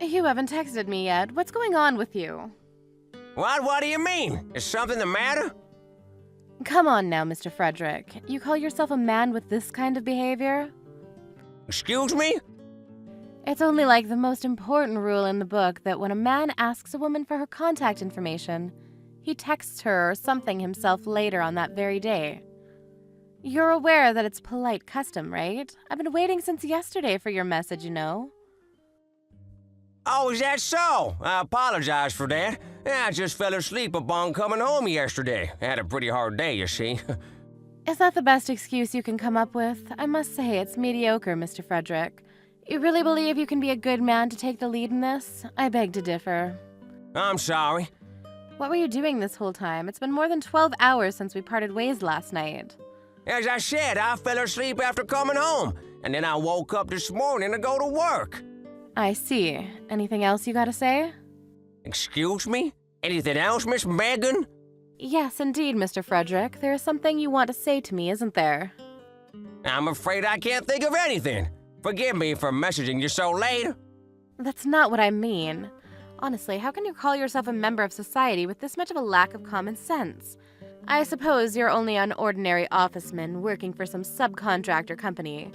You haven't texted me yet. What's going on with you? What do you mean? Is something the matter? Come on now, Mr. Frederick. You call yourself a man with this kind of behavior? Excuse me? It's only like the most important rule in the book that when a man asks a woman for her contact information, he texts her or something himself later on that very day. You're aware that it's polite custom, right? I've been waiting since yesterday for your message, you know. Oh, is that so? I apologize for that. I just fell asleep upon coming home yesterday. I had a pretty hard day, you see. Is that the best excuse you can come up with? I must say it's mediocre, Mr. Frederick. You really believe you can be a good man to take the lead in this? I beg to differ. I'm sorry. What were you doing this whole time? It's been more than 12 hours since we parted ways last night. As I said, I fell asleep after coming home, and then I woke up this morning to go to work. I see. Anything else you gotta say? Excuse me? Anything else, Miss Megan? Yes, indeed, Mr. Frederick. There is something you want to say to me, isn't there? I'm afraid I can't think of anything. Forgive me for messaging you so late. That's not what I mean. Honestly, how can you call yourself a member of society with this much of a lack of common sense? I suppose you're only an ordinary officeman working for some subcontractor company.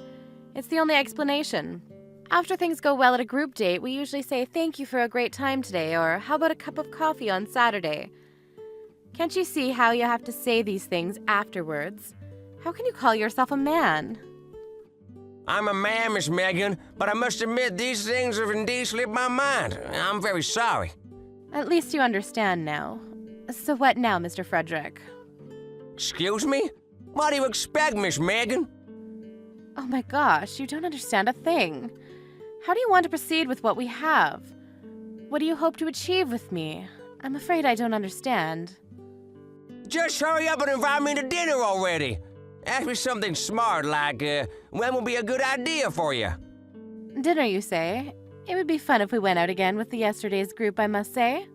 It's the only explanation. After things go well at a group date, we usually say thank you for a great time today, or how about a cup of coffee on Saturday? Can't you see how you have to say these things afterwards? How can you call yourself a man? I'm a man, Miss Megan, but I must admit these things have indeed slipped my mind. I'm very sorry. At least you understand now. So what now, Mr. Frederick? Excuse me? What do you expect, Miss Megan? Oh my gosh, you don't understand a thing. How do you want to proceed with what we have? What do you hope to achieve with me? I'm afraid I don't understand. Just hurry up and invite me to dinner already. Ask me something smart like, when will be a good idea for you? Dinner, you say? It would be fun if we went out again with the yesterday's group, I must say.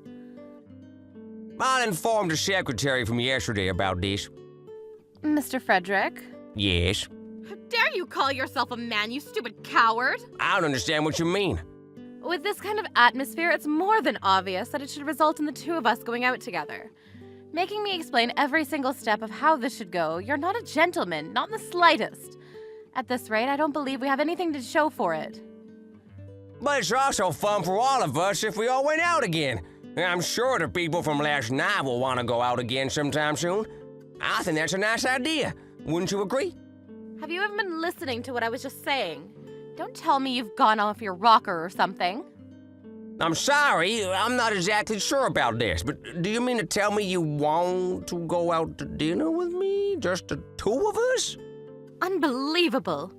I'll inform the secretary from yesterday about this. Mr. Frederick? Yes? How dare you call yourself a man, you stupid coward! I don't understand what you mean. With this kind of atmosphere, it's more than obvious that it should result in the two of us going out together. Making me explain every single step of how this should go, you're not a gentleman, not in the slightest. At this rate, I don't believe we have anything to show for it. But it's also fun for all of us if we all went out again. I'm sure the people from last night will want to go out again sometime soon. I think that's a nice idea. Wouldn't you agree? Have you even been listening to what I was just saying? Don't tell me you've gone off your rocker or something. I'm sorry, I'm not exactly sure about this, but do you mean to tell me you want to go out to dinner with me? Just the two of us? Unbelievable.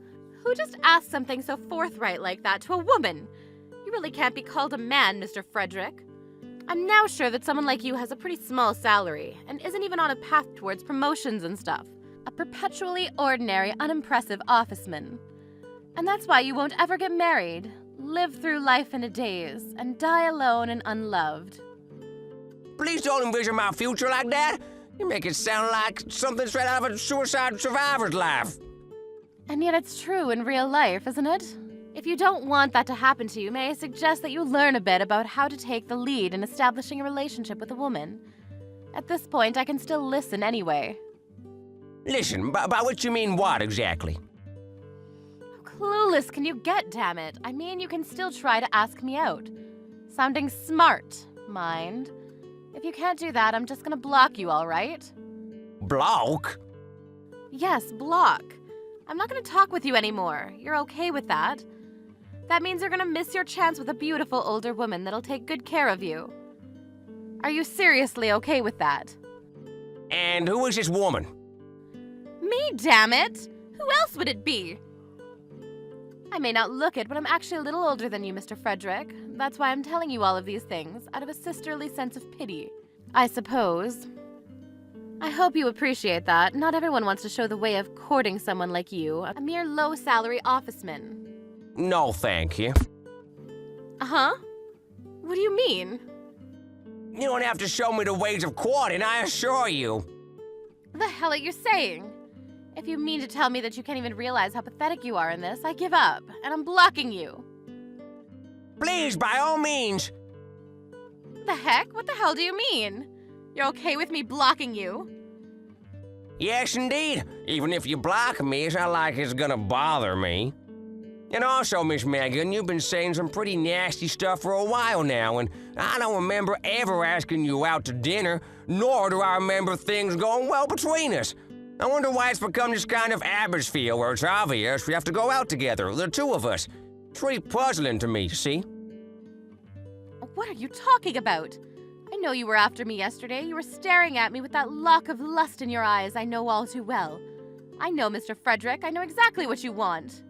Who just asked something so forthright like that to a woman? You really can't be called a man, Mr. Frederick. I'm now sure that someone like you has a pretty small salary and isn't even on a path towards promotions and stuff. A perpetually ordinary, unimpressive officeman. And that's why you won't ever get married, live through life in a daze, and die alone and unloved. Please don't envision my future like that. You make it sound like something straight out of a suicide survivor's life. And yet it's true in real life, isn't it? If you don't want that to happen to you, may I suggest that you learn a bit about how to take the lead in establishing a relationship with a woman? At this point, I can still listen anyway. Listen, by which you mean what exactly? How clueless can you get, damn it? I mean, you can still try to ask me out. Sounding smart, mind. If you can't do that, I'm just gonna block you, all right? Block? Yes, block. I'm not gonna talk with you anymore. You're okay with that? That means you're gonna miss your chance with a beautiful older woman that'll take good care of you. Are you seriously okay with that? And who is this woman? Me, damn it! Who else would it be? I may not look it, but I'm actually a little older than you, Mr. Frederick. That's why I'm telling you all of these things, out of a sisterly sense of pity, I suppose. I hope you appreciate that. Not everyone wants to show the way of courting someone like you, a mere low-salary officeman. No, thank you. Uh-huh? What do you mean? You don't have to show me the ways of courting, I assure you. The hell are you saying? If you mean to tell me that you can't even realize how pathetic you are in this, I give up, and I'm blocking you. Please, by all means. The heck? What the hell do you mean? You're okay with me blocking you? Yes, indeed. Even if you block me, it's not like it's gonna bother me. And also, Miss Megan, you've been saying some pretty nasty stuff for a while now, and I don't remember ever asking you out to dinner, nor do I remember things going well between us. I wonder why it's become this kind of atmosphere where it's obvious we have to go out together, the two of us. It's really puzzling to me, see? What are you talking about? I know you were after me yesterday. You were staring at me with that lock of lust in your eyes I know all too well. I know, Mr. Frederick. I know exactly what you want.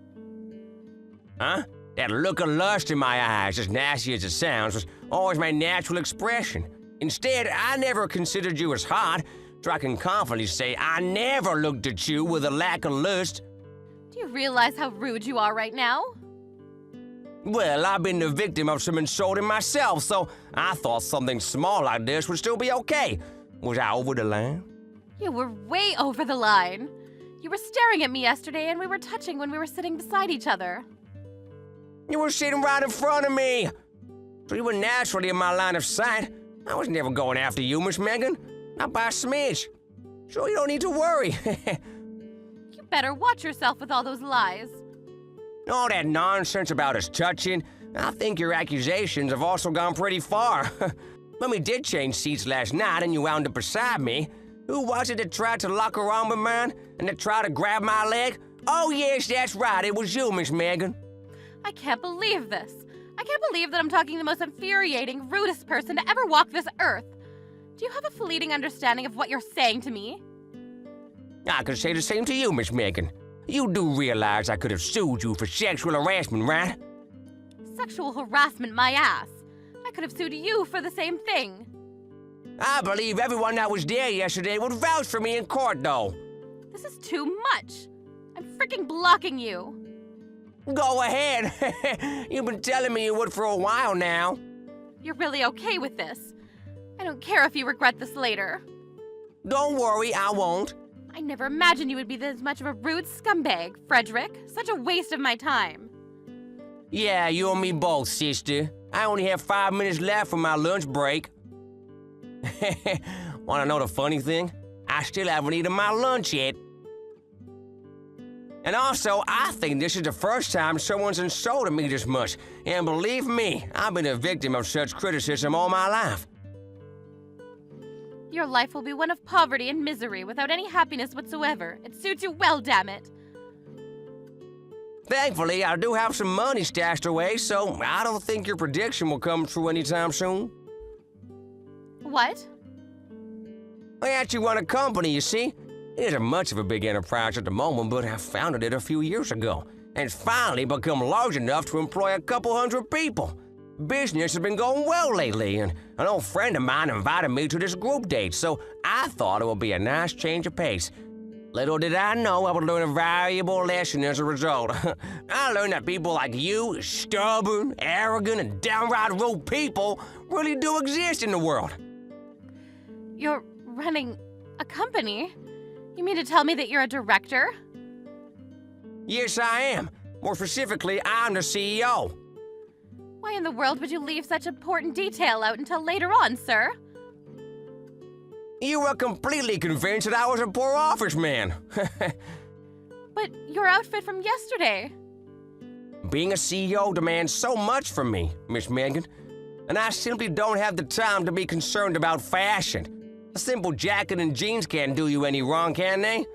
Huh? That look of lust in my eyes, as nasty as it sounds, was always my natural expression. Instead, I never considered you as hot, so I can confidently say I never looked at you with a lack of lust. Do you realize how rude you are right now? Well, I've been the victim of some insulting myself, so I thought something small like this would still be okay. Was I over the line? You were way over the line. You were staring at me yesterday and we were touching when we were sitting beside each other. You were sitting right in front of me. So you were naturally in my line of sight. I was never going after you, Miss Megan. Not by a smidge. So you don't need to worry. You better watch yourself with all those lies. All that nonsense about us touching, I think your accusations have also gone pretty far. When we did change seats last night and you wound up beside me, who was it that tried to lock her arm of mine and that tried to grab my leg? Oh yes, that's right, it was you, Miss Megan. I can't believe this. I can't believe that I'm talking to the most infuriating, rudest person to ever walk this earth. Do you have a fleeting understanding of what you're saying to me? I could say the same to you, Miss Megan. You do realize I could have sued you for sexual harassment, right? Sexual harassment, my ass. I could have sued you for the same thing. I believe everyone that was there yesterday would vouch for me in court, though. This is too much. I'm freaking blocking you. Go ahead. You've been telling me you would for a while now. You're really okay with this. I don't care if you regret this later. Don't worry, I won't. I never imagined you would be this much of a rude scumbag, Frederick. Such a waste of my time. Yeah, you and me both, sister. I only have 5 minutes left for my lunch break. Wanna know the funny thing? I still haven't eaten my lunch yet. And also, I think this is the first time someone's insulted me this much. And believe me, I've been a victim of such criticism all my life. Your life will be one of poverty and misery without any happiness whatsoever. It suits you well, damn it. Thankfully, I do have some money stashed away, so I don't think your prediction will come true anytime soon. What? I actually run a company, you see. It isn't much of a big enterprise at the moment, but I founded it a few years ago, and it's finally become large enough to employ a couple hundred people. Business has been going well lately, and an old friend of mine invited me to this group date, so I thought it would be a nice change of pace. Little did I know I would learn a valuable lesson as a result. I learned that people like you, stubborn, arrogant, and downright rude people, really do exist in the world. You're running a company? You mean to tell me that you're a director? Yes, I am. More specifically, I'm the CEO. Why in the world would you leave such important detail out until later on, sir? You were completely convinced that I was a poor office man. But your outfit from yesterday. Being a CEO demands so much from me, Miss Megan, and I simply don't have the time to be concerned about fashion. A simple jacket and jeans can't do you any wrong, can they?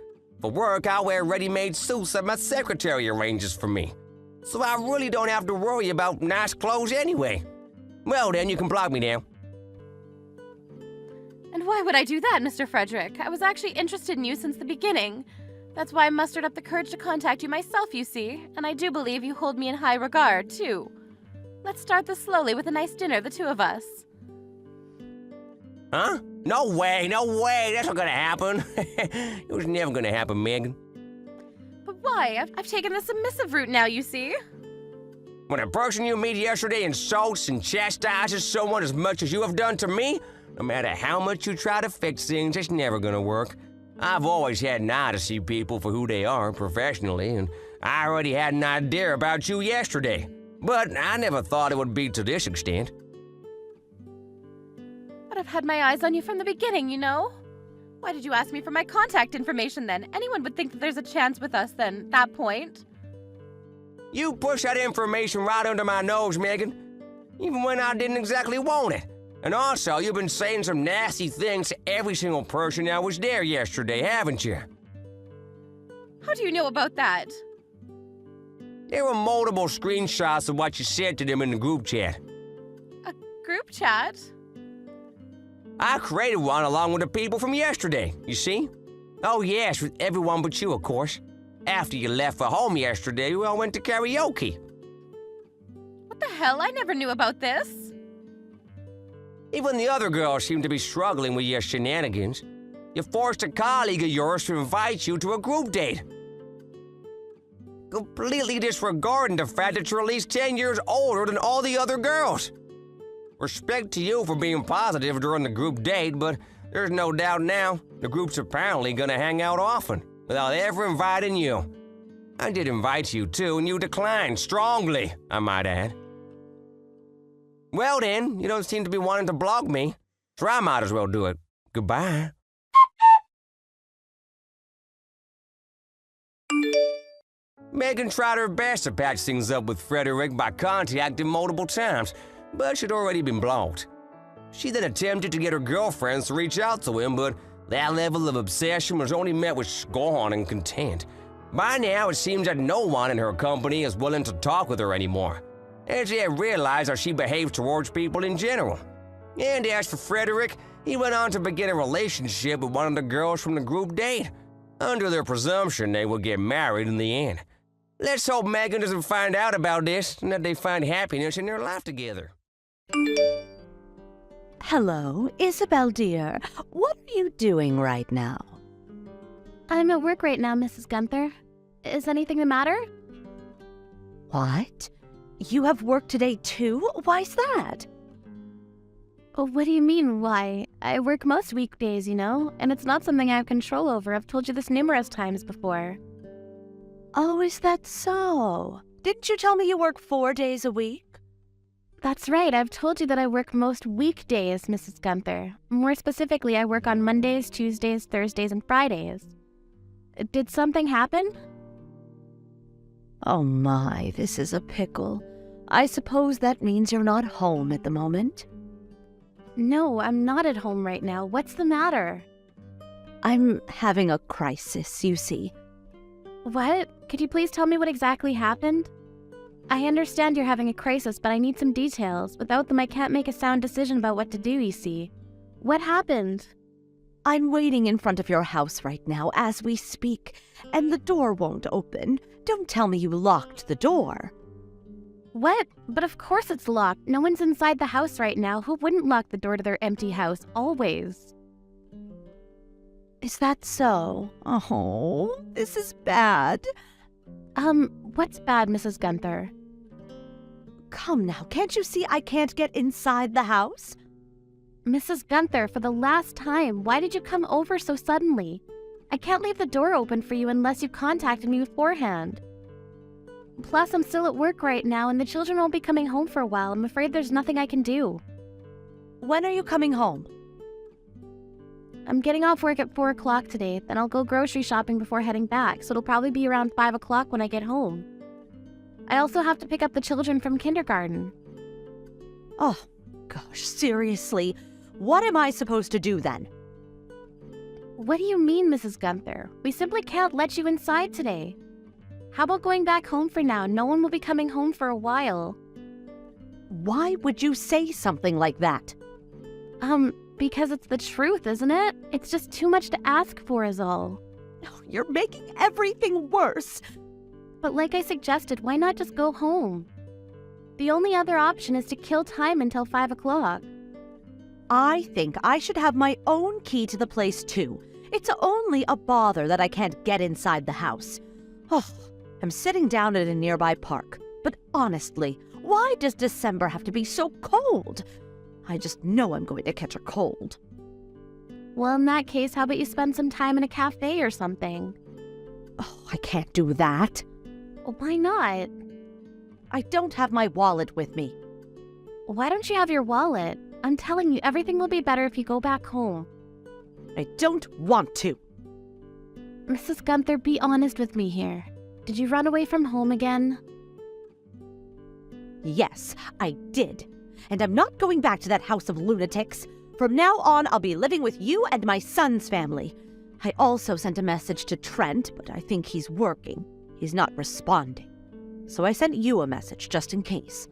For work, I wear ready-made suits that my secretary arranges for me. So I really don't have to worry about nice clothes anyway. Well then, you can block me now. And why would I do that, Mr. Frederick? I was actually interested in you since the beginning. That's why I mustered up the courage to contact you myself, you see. And I do believe you hold me in high regard, too. Let's start this slowly with a nice dinner, the two of us. Huh? No way, that's not gonna happen. It was never gonna happen, Megan. But why? I've taken the submissive route now, you see. When a person you meet yesterday insults and chastises someone as much as you have done to me, no matter how much you try to fix things, it's never gonna work. I've always had an eye to see people for who they are professionally, and I already had an idea about you yesterday. But I never thought it would be to this extent. But I've had my eyes on you from the beginning, you know? Why did you ask me for my contact information then? Anyone would think that there's a chance with us then, at that point. You pushed that information right under my nose, Megan, even when I didn't exactly want it. And also, you've been saying some nasty things to every single person that was there yesterday, haven't you? How do you know about that? There were multiple screenshots of what you said to them in the group chat. A group chat? I created one along with the people from yesterday, you see? Oh yes, with everyone but you, of course. After you left for home yesterday, we all went to karaoke. What the hell? I never knew about this. Even the other girls seem to be struggling with your shenanigans. You forced a colleague of yours to invite you to a group date, completely disregarding the fact that you're at least 10 years older than all the other girls. Respect to you for being positive during the group date, but there's no doubt now the group's apparently gonna hang out often without ever inviting you. I did invite you too, and you declined strongly, I might add. Well then, you don't seem to be wanting to block me, so I might as well do it. Goodbye. Megan tried her best to patch things up with Frederick by contacting multiple times, but she'd already been blocked. She then attempted to get her girlfriends to reach out to him, but that level of obsession was only met with scorn and contempt. By now, it seems that no one in her company is willing to talk with her anymore, and she had realized how she behaves towards people in general. And as for Frederick, he went on to begin a relationship with one of the girls from the group date, under the presumption they would get married in the end. Let's hope Megan doesn't find out about this and that they find happiness in their life together. Hello, Isabel dear. What are you doing right now? I'm at work right now, Mrs. Gunther. Is anything the matter? What? You have work today too? Why's that? What do you mean, why? I work most weekdays, you know, and it's not something I have control over. I've told you this numerous times before. Oh, is that so? Didn't you tell me you work 4 days a week? That's right. I've told you that I work most weekdays, Mrs. Gunther. More specifically, I work on Mondays, Tuesdays, Thursdays, and Fridays. Did something happen? Oh my, this is a pickle. I suppose that means you're not home at the moment? No, I'm not at home right now. What's the matter? I'm having a crisis, you see. What? Could you please tell me what exactly happened? I understand you're having a crisis, but I need some details. Without them, I can't make a sound decision about what to do, you see. What happened? I'm waiting in front of your house right now as we speak, and the door won't open. Don't tell me you locked the door. What? But of course it's locked. No one's inside the house right now. Who wouldn't lock the door to their empty house? Always. Is that so? Oh, this is bad. What's bad, Mrs. Gunther? Come now, can't you see I can't get inside the house? Mrs. Gunther, for the last time, why did you come over so suddenly? I can't leave the door open for you unless you contacted me beforehand. Plus, I'm still at work right now, and the children won't be coming home for a while. I'm afraid there's nothing I can do. When are you coming home? I'm getting off work at 4 o'clock today, then I'll go grocery shopping before heading back, so it'll probably be around 5 o'clock when I get home. I also have to pick up the children from kindergarten. Oh, gosh, seriously, what am I supposed to do then? What do you mean, Mrs. Gunther? We simply can't let you inside today. How about going back home for now? No one will be coming home for a while. Why would you say something like that? Because it's the truth, isn't it? It's just too much to ask for is all. You're making everything worse. But like I suggested, why not just go home? The only other option is to kill time until 5 o'clock. I think I should have my own key to the place too. It's only a bother that I can't get inside the house. Oh, I'm sitting down at a nearby park. But honestly, why does December have to be so cold? I just know I'm going to catch a cold. Well, in that case, how about you spend some time in a cafe or something? Oh, I can't do that. Well, why not? I don't have my wallet with me. Why don't you have your wallet? I'm telling you, everything will be better if you go back home. I don't want to. Mrs. Gunther, be honest with me here. Did you run away from home again? Yes, I did. And I'm not going back to that house of lunatics. From now on, I'll be living with you and my son's family. I also sent a message to Trent, but I think he's working. He's not responding. So I sent you a message just in case.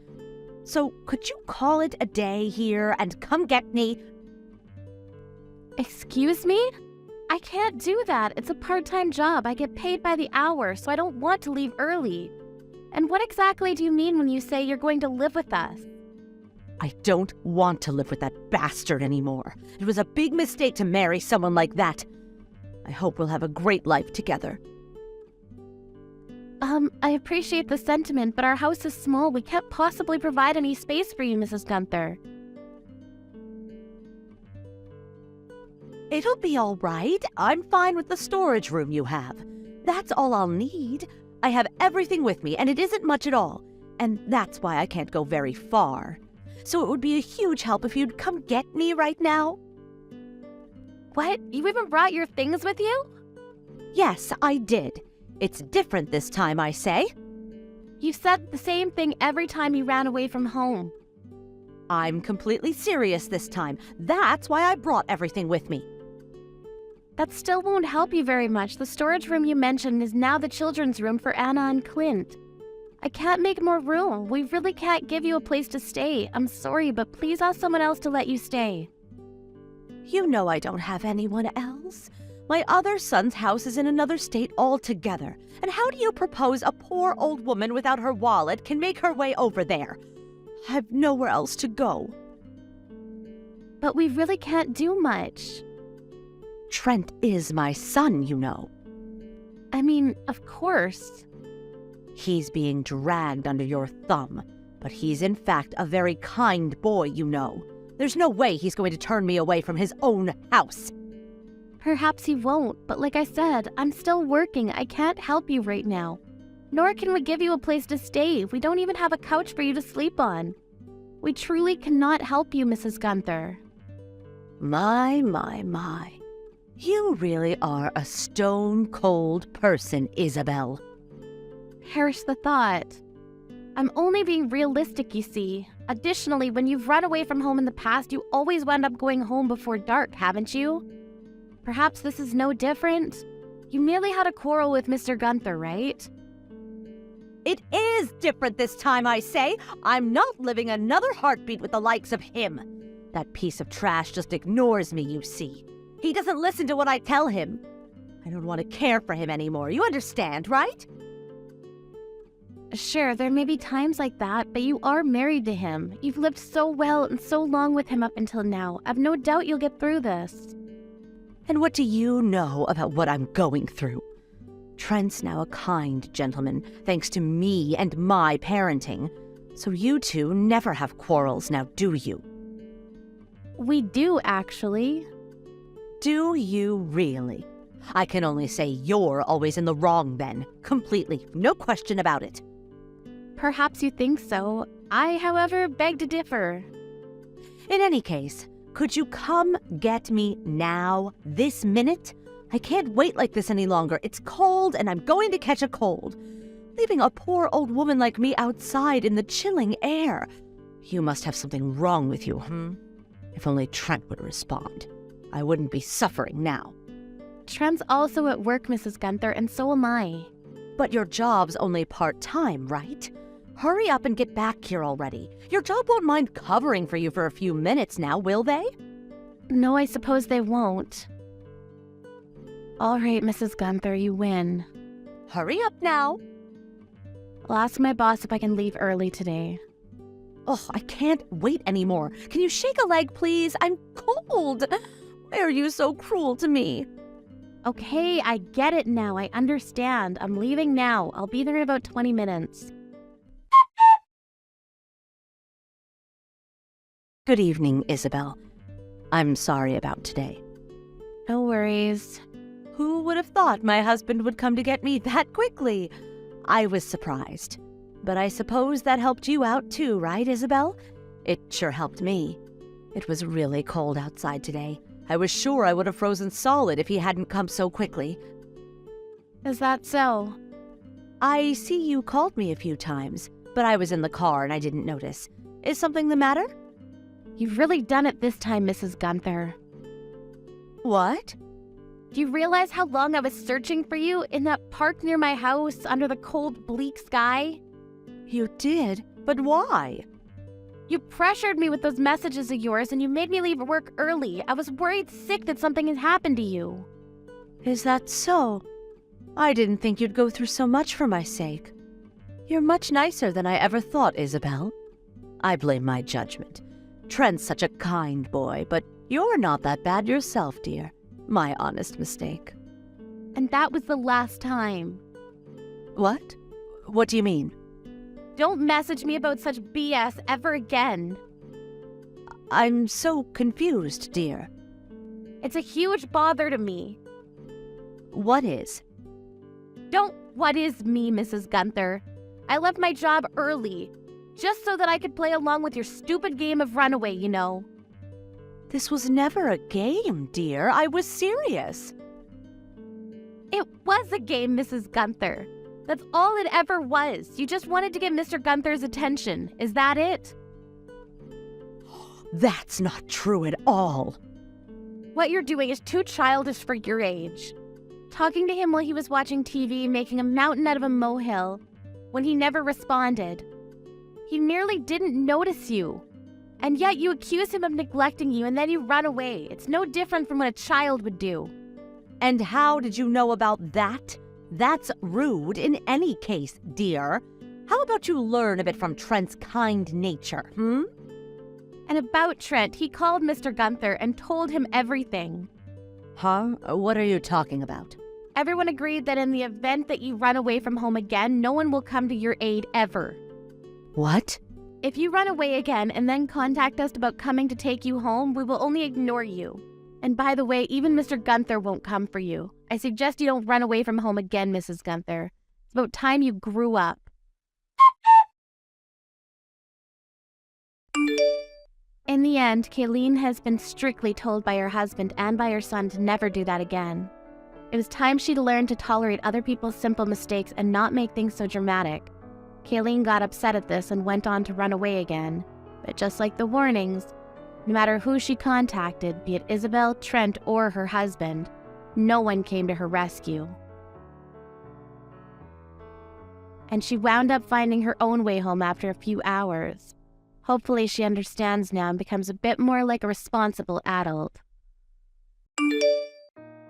So could you call it a day here and come get me? Excuse me? I can't do that. It's a part-time job. I get paid by the hour, so I don't want to leave early. And what exactly do you mean when you say you're going to live with us? I don't want to live with that bastard anymore. It was a big mistake to marry someone like that. I hope we'll have a great life together. I appreciate the sentiment, but our house is small. We can't possibly provide any space for you, Mrs. Gunther. It'll be all right. I'm fine with the storage room you have. That's all I'll need. I have everything with me, and it isn't much at all. And that's why I can't go very far. So it would be a huge help if you'd come get me right now. What? You even brought your things with you? Yes, I did. It's different this time, I say. You said the same thing every time you ran away from home. I'm completely serious this time. That's why I brought everything with me. That still won't help you very much. The storage room you mentioned is now the children's room for Anna and Clint. I can't make more room. We really can't give you a place to stay. I'm sorry, but please ask someone else to let you stay. You know I don't have anyone else. My other son's house is in another state altogether. And how do you propose a poor old woman without her wallet can make her way over there? I've nowhere else to go. But we really can't do much. Trent is my son, you know. I mean, of course. He's being dragged under your thumb, but he's in fact a very kind boy, you know. There's no way he's going to turn me away from his own house. Perhaps he won't, but like I said, I'm still working. I can't help you right now. Nor can we give you a place to stay. We don't even have a couch for you to sleep on. We truly cannot help you, Mrs. Gunther. My. You really are a stone-cold person, Isabel. Perish the thought. I'm only being realistic, you see. Additionally, when you've run away from home in the past, you always wound up going home before dark, haven't you? Perhaps this is no different? You merely had a quarrel with Mr. Gunther, right? It is different this time, I say. I'm not living another heartbeat with the likes of him. That piece of trash just ignores me, you see. He doesn't listen to what I tell him. I don't want to care for him anymore. You understand, right? Sure, there may be times like that, but you are married to him. You've lived so well and so long with him up until now. I've no doubt you'll get through this. And what do you know about what I'm going through? Trent's now a kind gentleman, thanks to me and my parenting. So you two never have quarrels now, do you? We do, actually. Do you really? I can only say you're always in the wrong then. Completely. No question about it. Perhaps you think so. I, however, beg to differ. In any case, could you come get me now, this minute? I can't wait like this any longer. It's cold and I'm going to catch a cold. Leaving a poor old woman like me outside in the chilling air. You must have something wrong with you, If only Trent would respond. I wouldn't be suffering now. Trent's also at work, Mrs. Gunther, and so am I. But your job's only part-time, right? Hurry up and get back here already. Your job won't mind covering for you for a few minutes now, will they? No, I suppose they won't. All right, Mrs. Gunther, you win. Hurry up now. I'll ask my boss if I can leave early today. Oh, I can't wait anymore. Can you shake a leg, please? I'm cold. Why are you so cruel to me? Okay, I get it now. I understand. I'm leaving now. I'll be there in about 20 minutes. Good evening, Isabel. I'm sorry about today. No worries. Who would have thought my husband would come to get me that quickly? I was surprised. But I suppose that helped you out too, right, Isabel? It sure helped me. It was really cold outside today. I was sure I would have frozen solid if he hadn't come so quickly. Is that so? I see you called me a few times, but I was in the car and I didn't notice. Is something the matter? You've really done it this time, Mrs. Gunther. What? Do you realize how long I was searching for you in that park near my house under the cold, bleak sky? You did? But why? You pressured me with those messages of yours and you made me leave work early. I was worried sick that something had happened to you. Is that so? I didn't think you'd go through so much for my sake. You're much nicer than I ever thought, Isabel. I blame my judgment. Trent's such a kind boy, but you're not that bad yourself, dear. My honest mistake. And that was the last time. What? What do you mean? Don't message me about such BS ever again. I'm so confused, dear. It's a huge bother to me. What is? Don't what is me, Mrs. Gunther. I left my job early, just so that I could play along with your stupid game of Runaway, you know. This was never a game, dear. I was serious. It was a game, Mrs. Gunther. That's all it ever was. You just wanted to get Mr. Gunther's attention. Is that it? That's not true at all. What you're doing is too childish for your age. Talking to him while he was watching TV, making a mountain out of a molehill, when he never responded. He nearly didn't notice you. And yet you accuse him of neglecting you and then you run away. It's no different from what a child would do. And how did you know about that? That's rude in any case, dear. How about you learn a bit from Trent's kind nature, And about Trent, he called Mr. Gunther and told him everything. Huh? What are you talking about? Everyone agreed that in the event that you run away from home again, no one will come to your aid ever. What? If you run away again and then contact us about coming to take you home, we will only ignore you. And by the way, even Mr. Gunther won't come for you. I suggest you don't run away from home again, Mrs. Gunther. It's about time you grew up. In the end, Kayleen has been strictly told by her husband and by her son to never do that again. It was time she learned to tolerate other people's simple mistakes and not make things so dramatic. Kayleen got upset at this and went on to run away again. But just like the warnings, no matter who she contacted, be it Isabel, Trent, or her husband, no one came to her rescue. And she wound up finding her own way home after a few hours. Hopefully she understands now and becomes a bit more like a responsible adult.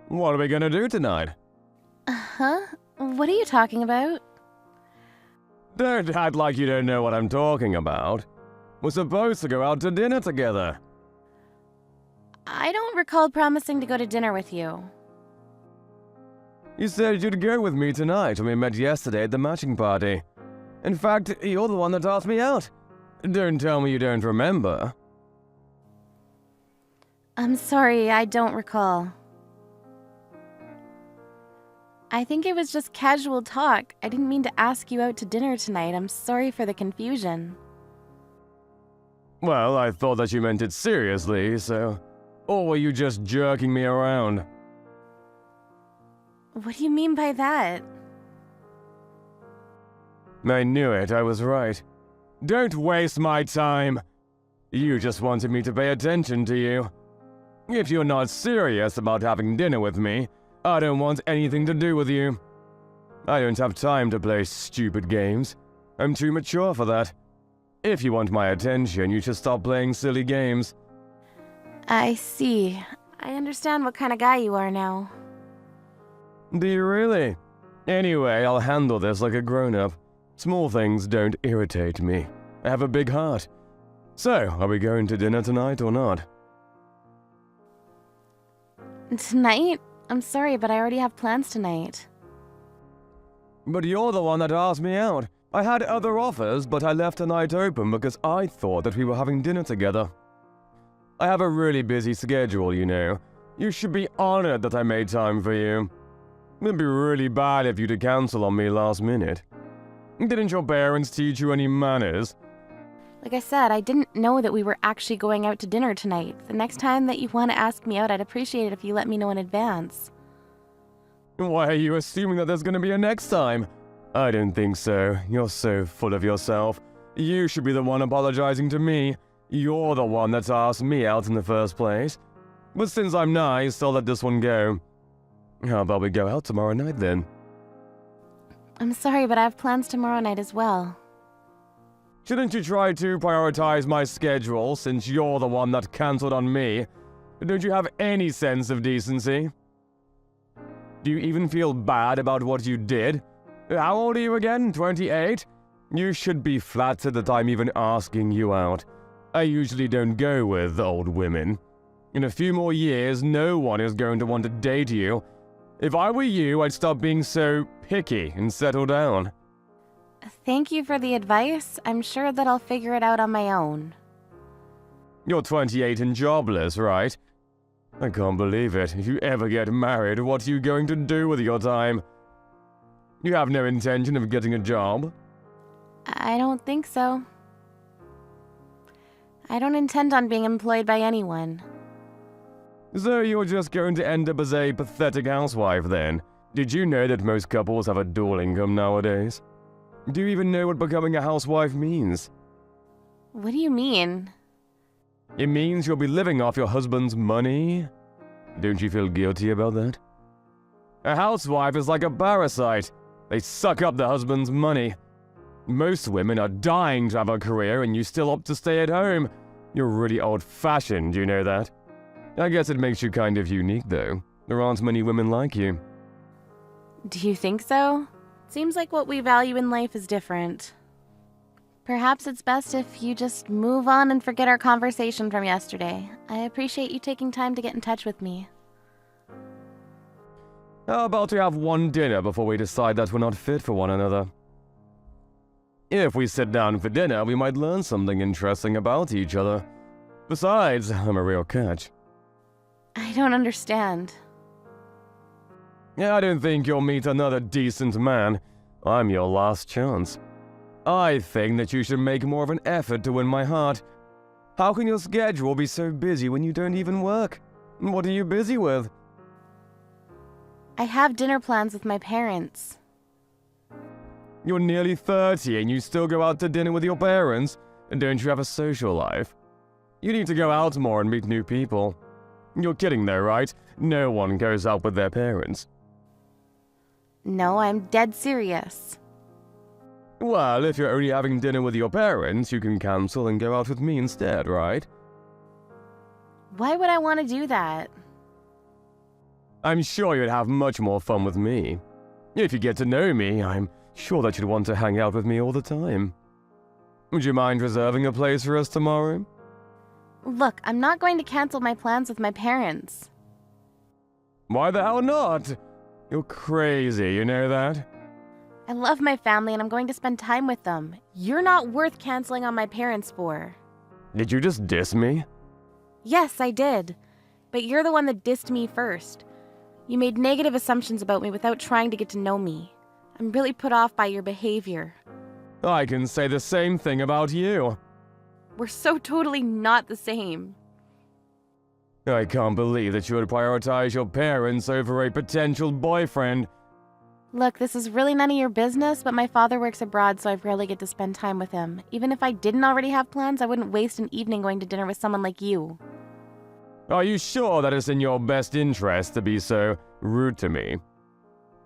What are we gonna do tonight? Huh? What are you talking about? Don't act like you don't know what I'm talking about. We're supposed to go out to dinner together. I don't recall promising to go to dinner with you. You said you'd go with me tonight when we met yesterday at the matching party. In fact, you're the one that asked me out. Don't tell me you don't remember. I'm sorry, I don't recall. I think it was just casual talk. I didn't mean to ask you out to dinner tonight. I'm sorry for the confusion. Well, I thought that you meant it seriously, so... Or were you just jerking me around? What do you mean by that? I knew it, I was right. Don't waste my time. You just wanted me to pay attention to you. If you're not serious about having dinner with me, I don't want anything to do with you. I don't have time to play stupid games. I'm too mature for that. If you want my attention, you should stop playing silly games. I see. I understand what kind of guy you are now. Do you really? Anyway, I'll handle this like a grown-up. Small things don't irritate me. I have a big heart. So, are we going to dinner tonight or not? Tonight? I'm sorry, but I already have plans tonight. But you're the one that asked me out. I had other offers, but I left tonight open because I thought that we were having dinner together. I have a really busy schedule, you know. You should be honored that I made time for you. It'd be really bad if you to cancel on me last minute. Didn't your parents teach you any manners? Like I said, I didn't know that we were actually going out to dinner tonight. The next time that you want to ask me out, I'd appreciate it if you let me know in advance. Why are you assuming that there's gonna be a next time? I don't think so. You're so full of yourself. You should be the one apologizing to me. You're the one that's asked me out in the first place. But since I'm nice, I'll let this one go. How about we go out tomorrow night then? I'm sorry, but I have plans tomorrow night as well. Shouldn't you try to prioritize my schedule since you're the one that cancelled on me? Don't you have any sense of decency? Do you even feel bad about what you did? How old are you again? 28? You should be flattered that I'm even asking you out. I usually don't go with old women. In a few more years, no one is going to want to date you. If I were you, I'd stop being so picky and settle down. Thank you for the advice. I'm sure that I'll figure it out on my own. You're 28 and jobless, right? I can't believe it. If you ever get married, what are you going to do with your time? You have no intention of getting a job? I don't think so. I don't intend on being employed by anyone. So you're just going to end up as a pathetic housewife then? Did you know that most couples have a dual income nowadays? Do you even know what becoming a housewife means? What do you mean? It means you'll be living off your husband's money? Don't you feel guilty about that? A housewife is like a parasite. They suck up the husband's money. Most women are dying to have a career and you still opt to stay at home. You're really old-fashioned, you know that? I guess it makes you kind of unique, though. There aren't many women like you. Do you think so? Seems like what we value in life is different. Perhaps it's best if you just move on and forget our conversation from yesterday. I appreciate you taking time to get in touch with me. How about we have one dinner before we decide that we're not fit for one another? If we sit down for dinner, we might learn something interesting about each other. Besides, I'm a real catch. I don't understand. I don't think you'll meet another decent man. I'm your last chance. I think that you should make more of an effort to win my heart. How can your schedule be so busy when you don't even work? What are you busy with? I have dinner plans with my parents. You're nearly 30 and you still go out to dinner with your parents? And don't you have a social life? You need to go out more and meet new people. You're kidding though, right? No one goes out with their parents. No, I'm dead serious. Well, if you're only having dinner with your parents, you can cancel and go out with me instead, right? Why would I want to do that? I'm sure you'd have much more fun with me. If you get to know me, I'm sure that you'd want to hang out with me all the time. Would you mind reserving a place for us tomorrow? Look, I'm not going to cancel my plans with my parents. Why the hell not? You're crazy, you know that? I love my family and I'm going to spend time with them. You're not worth canceling on my parents for. Did you just diss me? Yes, I did. But you're the one that dissed me first. You made negative assumptions about me without trying to get to know me. I'm really put off by your behavior. I can say the same thing about you. We're so totally not the same. I can't believe that you would prioritize your parents over a potential boyfriend. Look, this is really none of your business, but my father works abroad, so I rarely get to spend time with him. Even if I didn't already have plans, I wouldn't waste an evening going to dinner with someone like you. Are you sure that it's in your best interest to be so rude to me?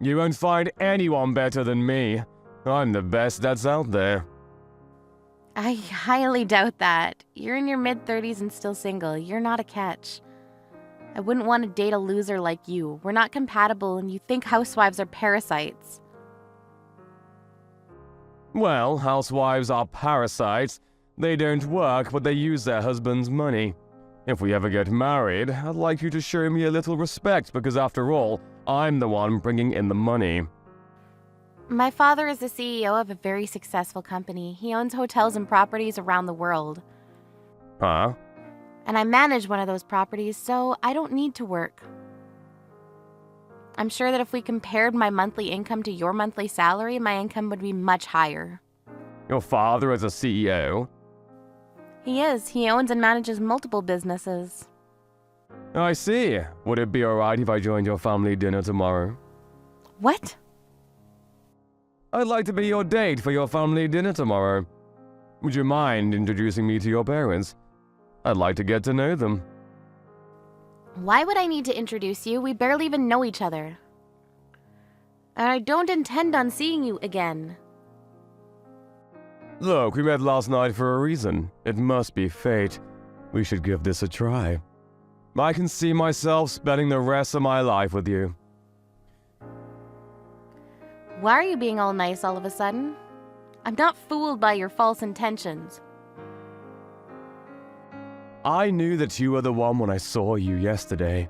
You won't find anyone better than me. I'm the best that's out there. I highly doubt that. You're in your mid-30s and still single. You're not a catch. I wouldn't want to date a loser like you. We're not compatible and you think housewives are parasites. Well, housewives are parasites. They don't work, but they use their husband's money. If we ever get married, I'd like you to show me a little respect because after all, I'm the one bringing in the money. My father is the CEO of a very successful company. He owns hotels and properties around the world. Huh? And I manage one of those properties, so I don't need to work. I'm sure that if we compared my monthly income to your monthly salary, my income would be much higher. Your father is a CEO? He is. He owns and manages multiple businesses. I see. Would it be alright if I joined your family dinner tomorrow? What? I'd like to be your date for your family dinner tomorrow. Would you mind introducing me to your parents? I'd like to get to know them. Why would I need to introduce you? We barely even know each other. And I don't intend on seeing you again. Look, we met last night for a reason. It must be fate. We should give this a try. I can see myself spending the rest of my life with you. Why are you being all nice all of a sudden? I'm not fooled by your false intentions. I knew that you were the one when I saw you yesterday.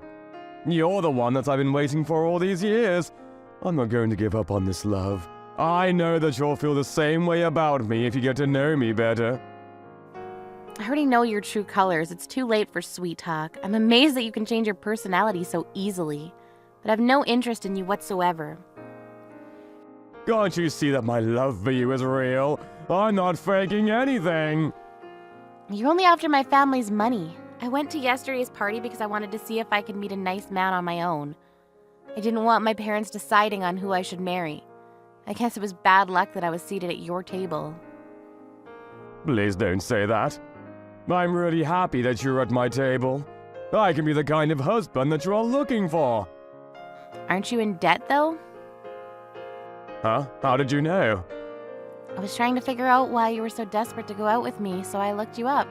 You're the one that I've been waiting for all these years. I'm not going to give up on this love. I know that you'll feel the same way about me if you get to know me better. I already know your true colors. It's too late for sweet talk. I'm amazed that you can change your personality so easily, but I have no interest in you whatsoever. Can't you see that my love for you is real? I'm not faking anything. You're only after my family's money. I went to yesterday's party because I wanted to see if I could meet a nice man on my own. I didn't want my parents deciding on who I should marry. I guess it was bad luck that I was seated at your table. Please don't say that. I'm really happy that you're at my table. I can be the kind of husband that you're all looking for. Aren't you in debt, though? Huh? How did you know? I was trying to figure out why you were so desperate to go out with me, so I looked you up.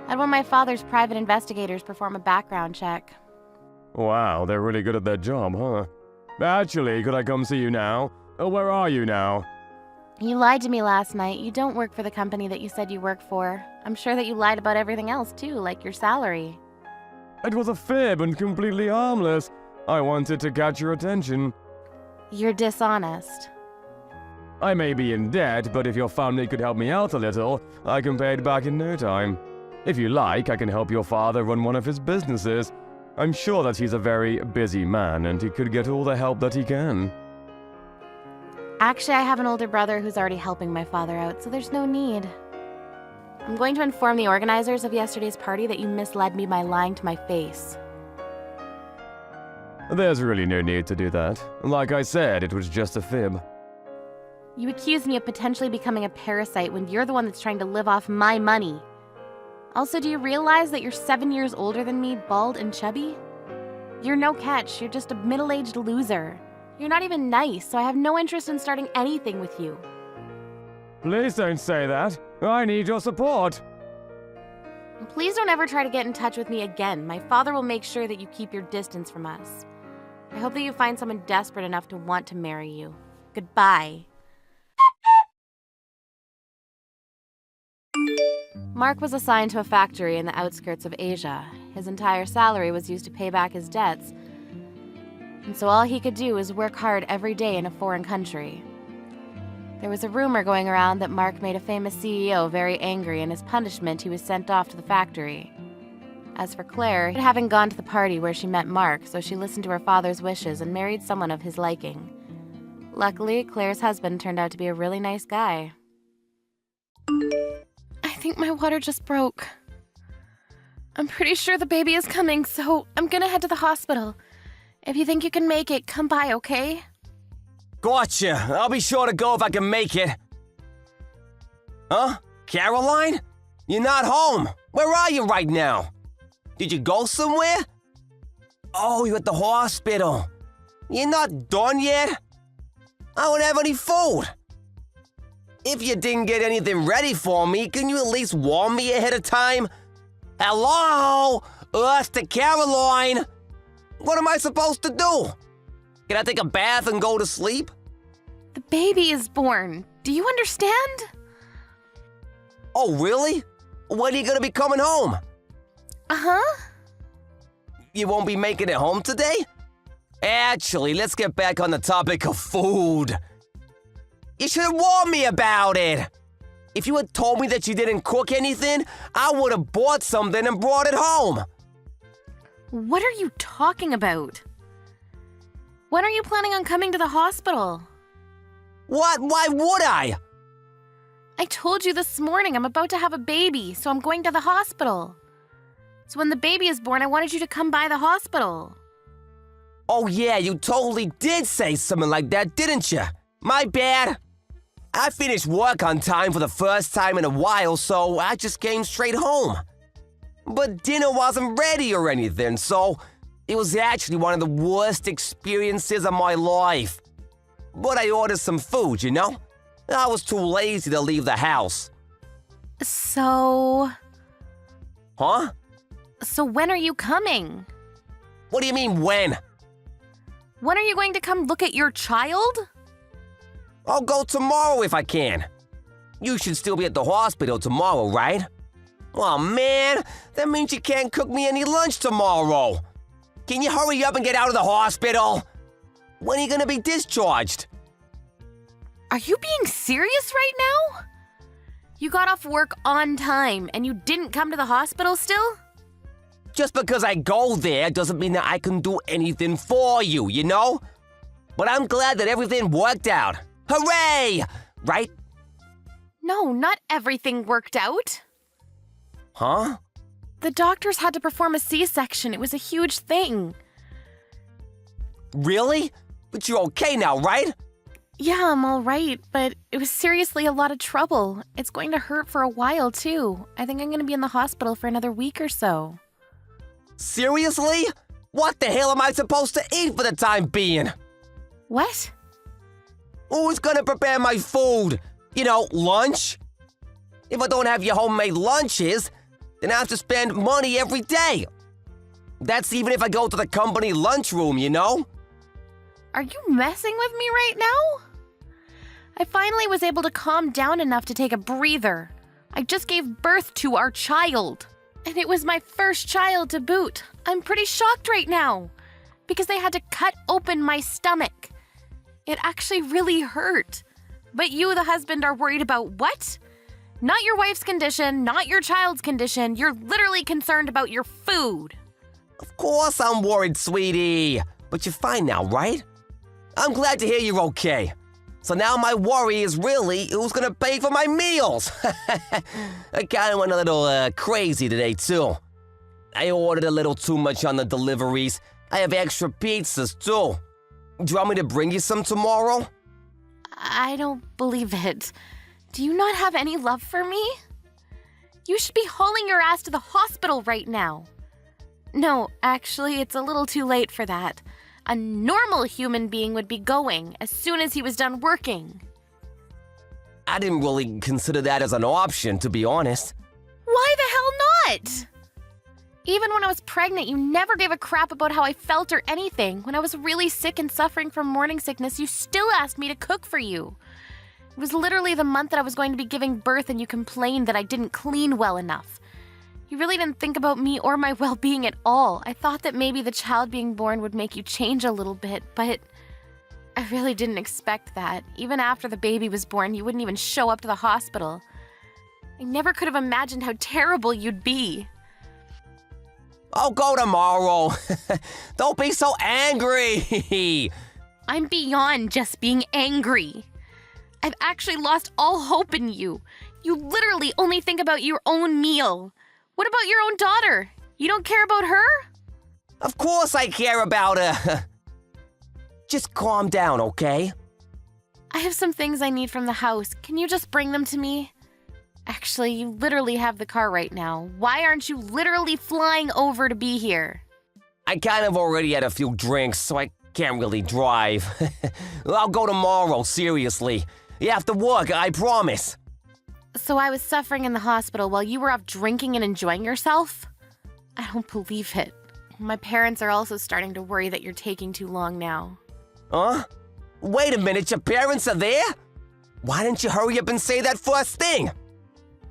I had one of my father's private investigators perform a background check. Wow, they're really good at their job, huh? Actually, could I come see you now? Where are you now? You lied to me last night. You don't work for the company that you said you work for. I'm sure that you lied about everything else, too, like your salary. It was a fib and completely harmless. I wanted to catch your attention. You're dishonest. I may be in debt, but if your family could help me out a little, I can pay it back in no time. If you like, I can help your father run one of his businesses. I'm sure that he's a very busy man and he could get all the help that he can. Actually, I have an older brother who's already helping my father out, so there's no need. I'm going to inform the organizers of yesterday's party that you misled me by lying to my face. There's really no need to do that. Like I said, it was just a fib. You accused me of potentially becoming a parasite when you're the one that's trying to live off my money. Also, do you realize that you're 7 years older than me, bald and chubby? You're no catch. You're just a middle-aged loser. You're not even nice, so I have no interest in starting anything with you. Please don't say that. I need your support. Please don't ever try to get in touch with me again. My father will make sure that you keep your distance from us. I hope that you find someone desperate enough to want to marry you. Goodbye. Mark was assigned to a factory in the outskirts of Asia. His entire salary was used to pay back his debts, and so all he could do was work hard every day in a foreign country. There was a rumor going around that Mark made a famous CEO very angry, and as punishment he was sent off to the factory. As for Claire, having gone to the party where she met Mark, so she listened to her father's wishes and married someone of his liking. Luckily, Claire's husband turned out to be a really nice guy. I think my water just broke. I'm pretty sure the baby is coming, so I'm gonna head to the hospital. If you think you can make it, come by, okay? Gotcha. I'll be sure to go if I can make it. Huh? Caroline? You're not home. Where are you right now? Did you go somewhere? Oh, you're at the hospital. You're not done yet? I don't have any food. If you didn't get anything ready for me, can you at least warn me ahead of time? Hello? It's to Caroline. What am I supposed to do? Can I take a bath and go to sleep? The baby is born. Do you understand? Oh, really? When are you gonna be coming home? Uh-huh. You won't be making it home today? Actually, let's get back on the topic of food. You should have warned me about it. If you had told me that you didn't cook anything, I would have bought something and brought it home. What are you talking about? When are you planning on coming to the hospital? What? Why would I? I told you this morning I'm about to have a baby, so I'm going to the hospital. So when the baby is born, I wanted you to come by the hospital. Oh yeah, you totally did say something like that, didn't you? My bad. I finished work on time for the first time in a while, so I just came straight home. But dinner wasn't ready or anything, so it was actually one of the worst experiences of my life. But I ordered some food, you know? I was too lazy to leave the house. So Huh? when are you coming? What do you mean, when? When are you going to come look at your child? I'll go tomorrow if I can. You should still be at the hospital tomorrow, right? Oh man, that means you can't cook me any lunch tomorrow. Can you hurry up and get out of the hospital? When are you gonna be discharged? Are you being serious right now? You got off work on time and you didn't come to the hospital still? Just because I go there doesn't mean that I can do anything for you, you know? But I'm glad that everything worked out. Hooray! Right? No, not everything worked out. Huh? The doctors had to perform a C-section. It was a huge thing. Really? But you're okay now, right? Yeah, I'm all right, but it was seriously a lot of trouble. It's going to hurt for a while, too. I think I'm going to be in the hospital for another week or so. Seriously? What the hell am I supposed to eat for the time being? What? Who's gonna prepare my food? You know, lunch? If I don't have your homemade lunches, then I have to spend money every day. That's even if I go to the company lunchroom, you know? Are you messing with me right now? I finally was able to calm down enough to take a breather. I just gave birth to our child. And it was my first child to boot. I'm pretty shocked right now. Because they had to cut open my stomach. It actually really hurt. But you, the husband, are worried about what? Not your wife's condition, not your child's condition. You're literally concerned about your food. Of course I'm worried, sweetie. But you're fine now, right? I'm glad to hear you're okay. So now my worry is really who's gonna pay for my meals. I kinda went a little crazy today, too. I ordered a little too much on the deliveries. I have extra pizzas, too. Do you want me to bring you some tomorrow? I don't believe it. Do you not have any love for me? You should be hauling your ass to the hospital right now. No, actually, it's a little too late for that. A normal human being would be going as soon as he was done working. I didn't really consider that as an option, to be honest. Why the hell not? Even when I was pregnant, you never gave a crap about how I felt or anything. When I was really sick and suffering from morning sickness, you still asked me to cook for you. It was literally the month that I was going to be giving birth and you complained that I didn't clean well enough. You really didn't think about me or my well-being at all. I thought that maybe the child being born would make you change a little bit, but I really didn't expect that. Even after the baby was born, you wouldn't even show up to the hospital. I never could have imagined how terrible you'd be. I'll go tomorrow. Don't be so angry. I'm beyond just being angry. I've actually lost all hope in you. You literally only think about your own meal. What about your own daughter? You don't care about her? Of course I care about her. Just calm down, okay? I have some things I need from the house. Can you just bring them to me? Actually, you literally have the car right now. Why aren't you literally flying over to be here? I kind of already had a few drinks, so I can't really drive. I'll go tomorrow, seriously. You have to work, I promise. So I was suffering in the hospital while you were off drinking and enjoying yourself? I don't believe it. My parents are also starting to worry that you're taking too long now. Huh? Wait a minute, your parents are there? Why didn't you hurry up and say that first thing?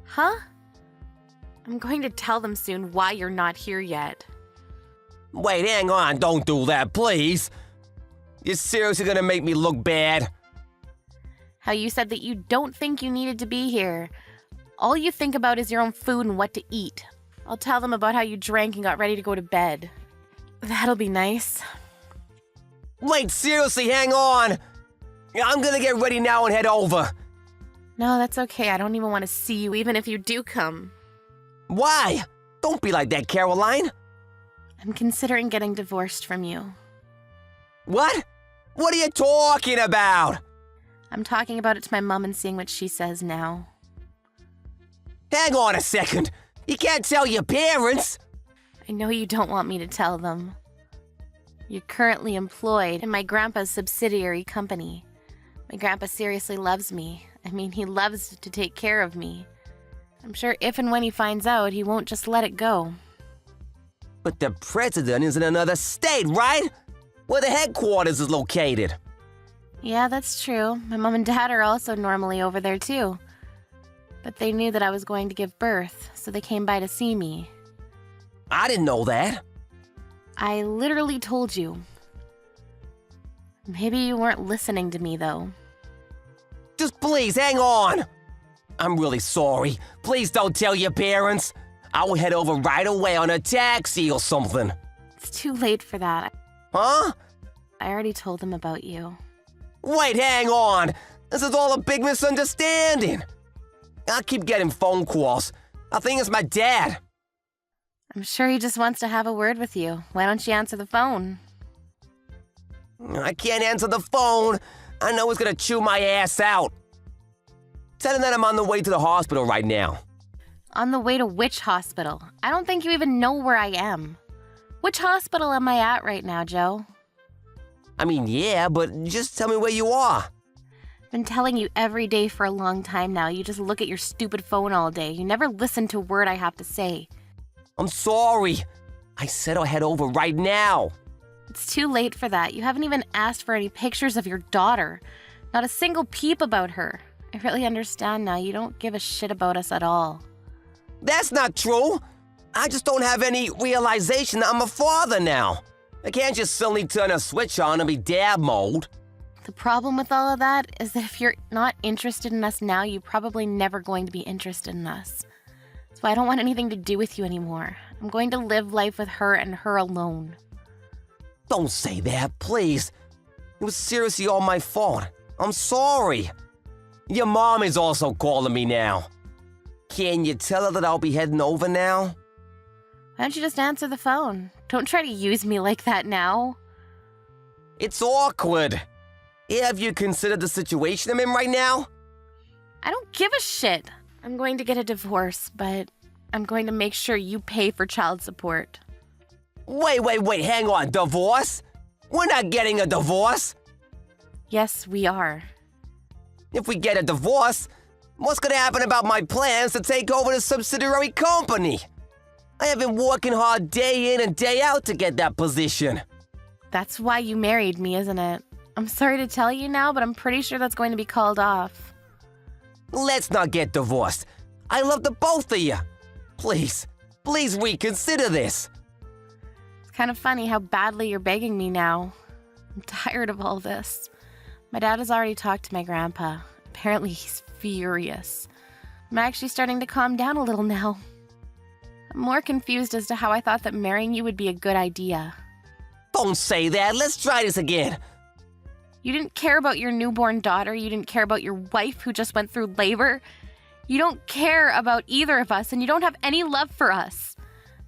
Huh? I'm going to tell them soon why you're not here yet. Wait, hang on, don't do that, please. You're seriously gonna make me look bad? How you said that you don't think you needed to be here. All you think about is your own food and what to eat. I'll tell them about how you drank and got ready to go to bed. That'll be nice. Wait, seriously, hang on. I'm gonna get ready now and head over. No, that's okay. I don't even want to see you, even if you do come. Why? Don't be like that, Caroline. I'm considering getting divorced from you. What? What are you talking about? I'm talking about it to my mom and seeing what she says now. Hang on a second. You can't tell your parents. I know you don't want me to tell them. You're currently employed in my grandpa's subsidiary company. My grandpa seriously loves me. I mean, he loves to take care of me. I'm sure if and when he finds out, he won't just let it go. But the president is in another state, right? Where the headquarters is located. Yeah, that's true. My mom and dad are also normally over there too. But they knew that I was going to give birth, so they came by to see me. I didn't know that. I literally told you. Maybe you weren't listening to me, though. Just please, hang on. I'm really sorry. Please don't tell your parents. I will head over right away on a taxi or something. It's too late for that. Huh? I already told them about you. Wait, hang on. This is all a big misunderstanding. I keep getting phone calls. I think it's my dad. I'm sure he just wants to have a word with you. Why don't you answer the phone? I can't answer the phone. I know he's gonna chew my ass out. Tell him that I'm on the way to the hospital right now. On the way to which hospital? I don't think you even know where I am. Which hospital am I at right now, Joe? I mean, yeah, but just tell me where you are. I've been telling you every day for a long time now. You just look at your stupid phone all day. You never listen to a word I have to say. I'm sorry. I said I'll head over right now. It's too late for that. You haven't even asked for any pictures of your daughter. Not a single peep about her. I really understand now. You don't give a shit about us at all. That's not true. I just don't have any realization that I'm a father now. I can't just suddenly turn a switch on and be dad mode. The problem with all of that is that if you're not interested in us now, you're probably never going to be interested in us. That's why I don't want anything to do with you anymore. I'm going to live life with her and her alone. Don't say that, please. It was seriously all my fault. I'm sorry. Your mom is also calling me now. Can you tell her that I'll be heading over now? Why don't you just answer the phone? Don't try to use me like that now. It's awkward. Have you considered the situation I'm in right now? I don't give a shit. I'm going to get a divorce, but I'm going to make sure you pay for child support. Wait, hang on. Divorce? We're not getting a divorce. Yes, we are. If we get a divorce, what's gonna happen about my plans to take over the subsidiary company? I have been working hard day in and day out to get that position. That's why you married me, isn't it? I'm sorry to tell you now, but I'm pretty sure that's going to be called off. Let's not get divorced. I love the both of you. Please reconsider this. It's kind of funny how badly you're begging me now. I'm tired of all this. My dad has already talked to my grandpa. Apparently he's furious. I'm actually starting to calm down a little now. I'm more confused as to how I thought that marrying you would be a good idea. Don't say that. Let's try this again. You didn't care about your newborn daughter. You didn't care about your wife who just went through labor. You don't care about either of us, and you don't have any love for us.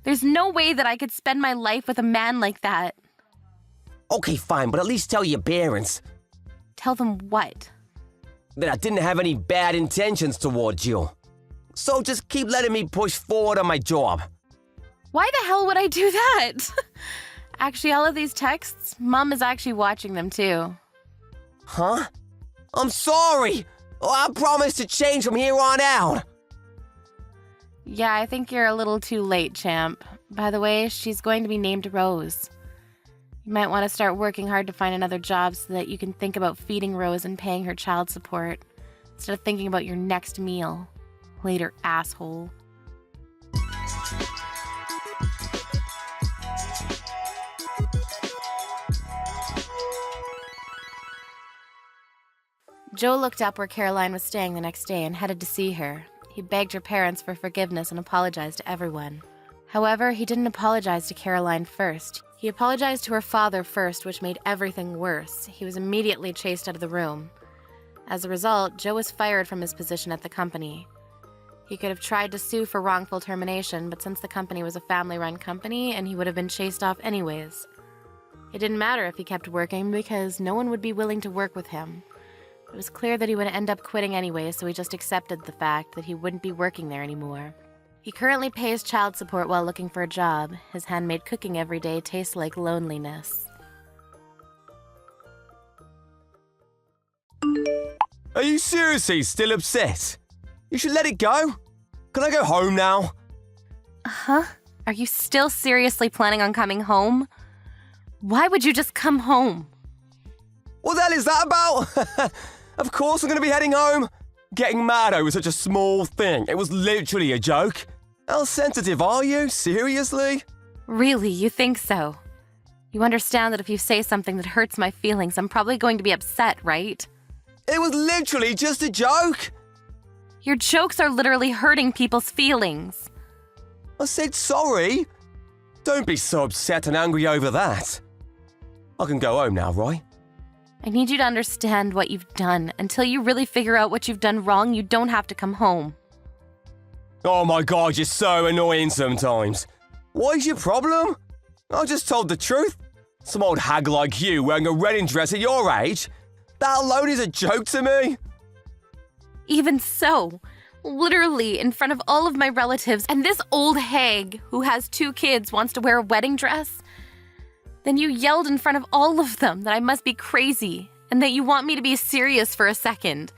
There's no way that I could spend my life with a man like that. Okay, fine, but at least tell your parents. Tell them what? That I didn't have any bad intentions towards you. So just keep letting me push forward on my job. Why the hell would I do that? Actually, all of these texts, Mom is actually watching them too. Huh? I'm sorry. I promise to change from here on out. Yeah, I think you're a little too late, champ. By the way, she's going to be named Rose. You might want to start working hard to find another job so that you can think about feeding Rose and paying her child support, instead of thinking about your next meal. Later, asshole. Joe looked up where Caroline was staying the next day and headed to see her. He begged her parents for forgiveness and apologized to everyone. However, he didn't apologize to Caroline first. He apologized to her father first, which made everything worse. He was immediately chased out of the room. As a result, Joe was fired from his position at the company. He could have tried to sue for wrongful termination, but since the company was a family-run company, and he would have been chased off anyways. It didn't matter if he kept working because no one would be willing to work with him. It was clear that he would end up quitting anyway, so he just accepted the fact that he wouldn't be working there anymore. He currently pays child support while looking for a job. His handmade cooking every day tastes like loneliness. Are you seriously still upset? You should let it go. Can I go home now? Huh? Are you still seriously planning on coming home? Why would you just come home? What the hell is that about? Of course I'm going to be heading home. Getting mad over such a small thing. It was literally a joke. How sensitive are you? Seriously? Really, you think so? You understand that if you say something that hurts my feelings, I'm probably going to be upset, right? It was literally just a joke. Your jokes are literally hurting people's feelings. I said sorry. Don't be so upset and angry over that. I can go home now, right? I need you to understand what you've done. Until you really figure out what you've done wrong, you don't have to come home. Oh my god, you're so annoying sometimes. What's your problem? I just told the truth. Some old hag like you wearing a wedding dress at your age? That alone is a joke to me. Even so, literally in front of all of my relatives, and this old hag who has 2 kids wants to wear a wedding dress? Then you yelled in front of all of them that I must be crazy and that you want me to be serious for a second.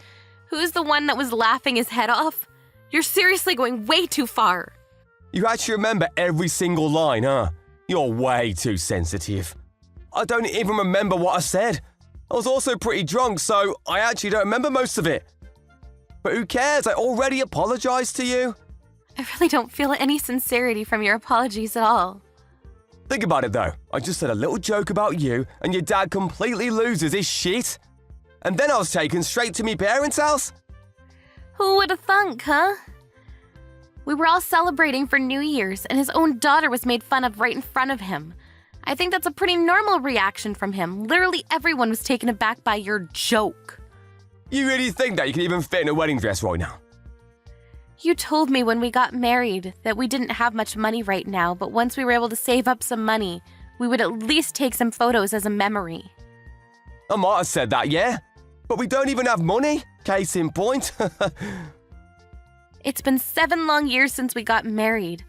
Who's the one that was laughing his head off? You're seriously going way too far. You actually remember every single line, huh? You're way too sensitive. I don't even remember what I said. I was also pretty drunk, so I actually don't remember most of it. But who cares? I already apologized to you. I really don't feel any sincerity from your apologies at all. Think about it though. I just said a little joke about you, and your dad completely loses his shit. And then I was taken straight to me parents' house. Who would have thunk, huh? We were all celebrating for New Year's, and his own daughter was made fun of right in front of him. I think that's a pretty normal reaction from him. Literally everyone was taken aback by your joke. You really think that you can even fit in a wedding dress right now? You told me when we got married that we didn't have much money right now, but once we were able to save up some money, we would at least take some photos as a memory. I might have said that, yeah. But we don't even have money. Case in point. It's been 7 long years since we got married.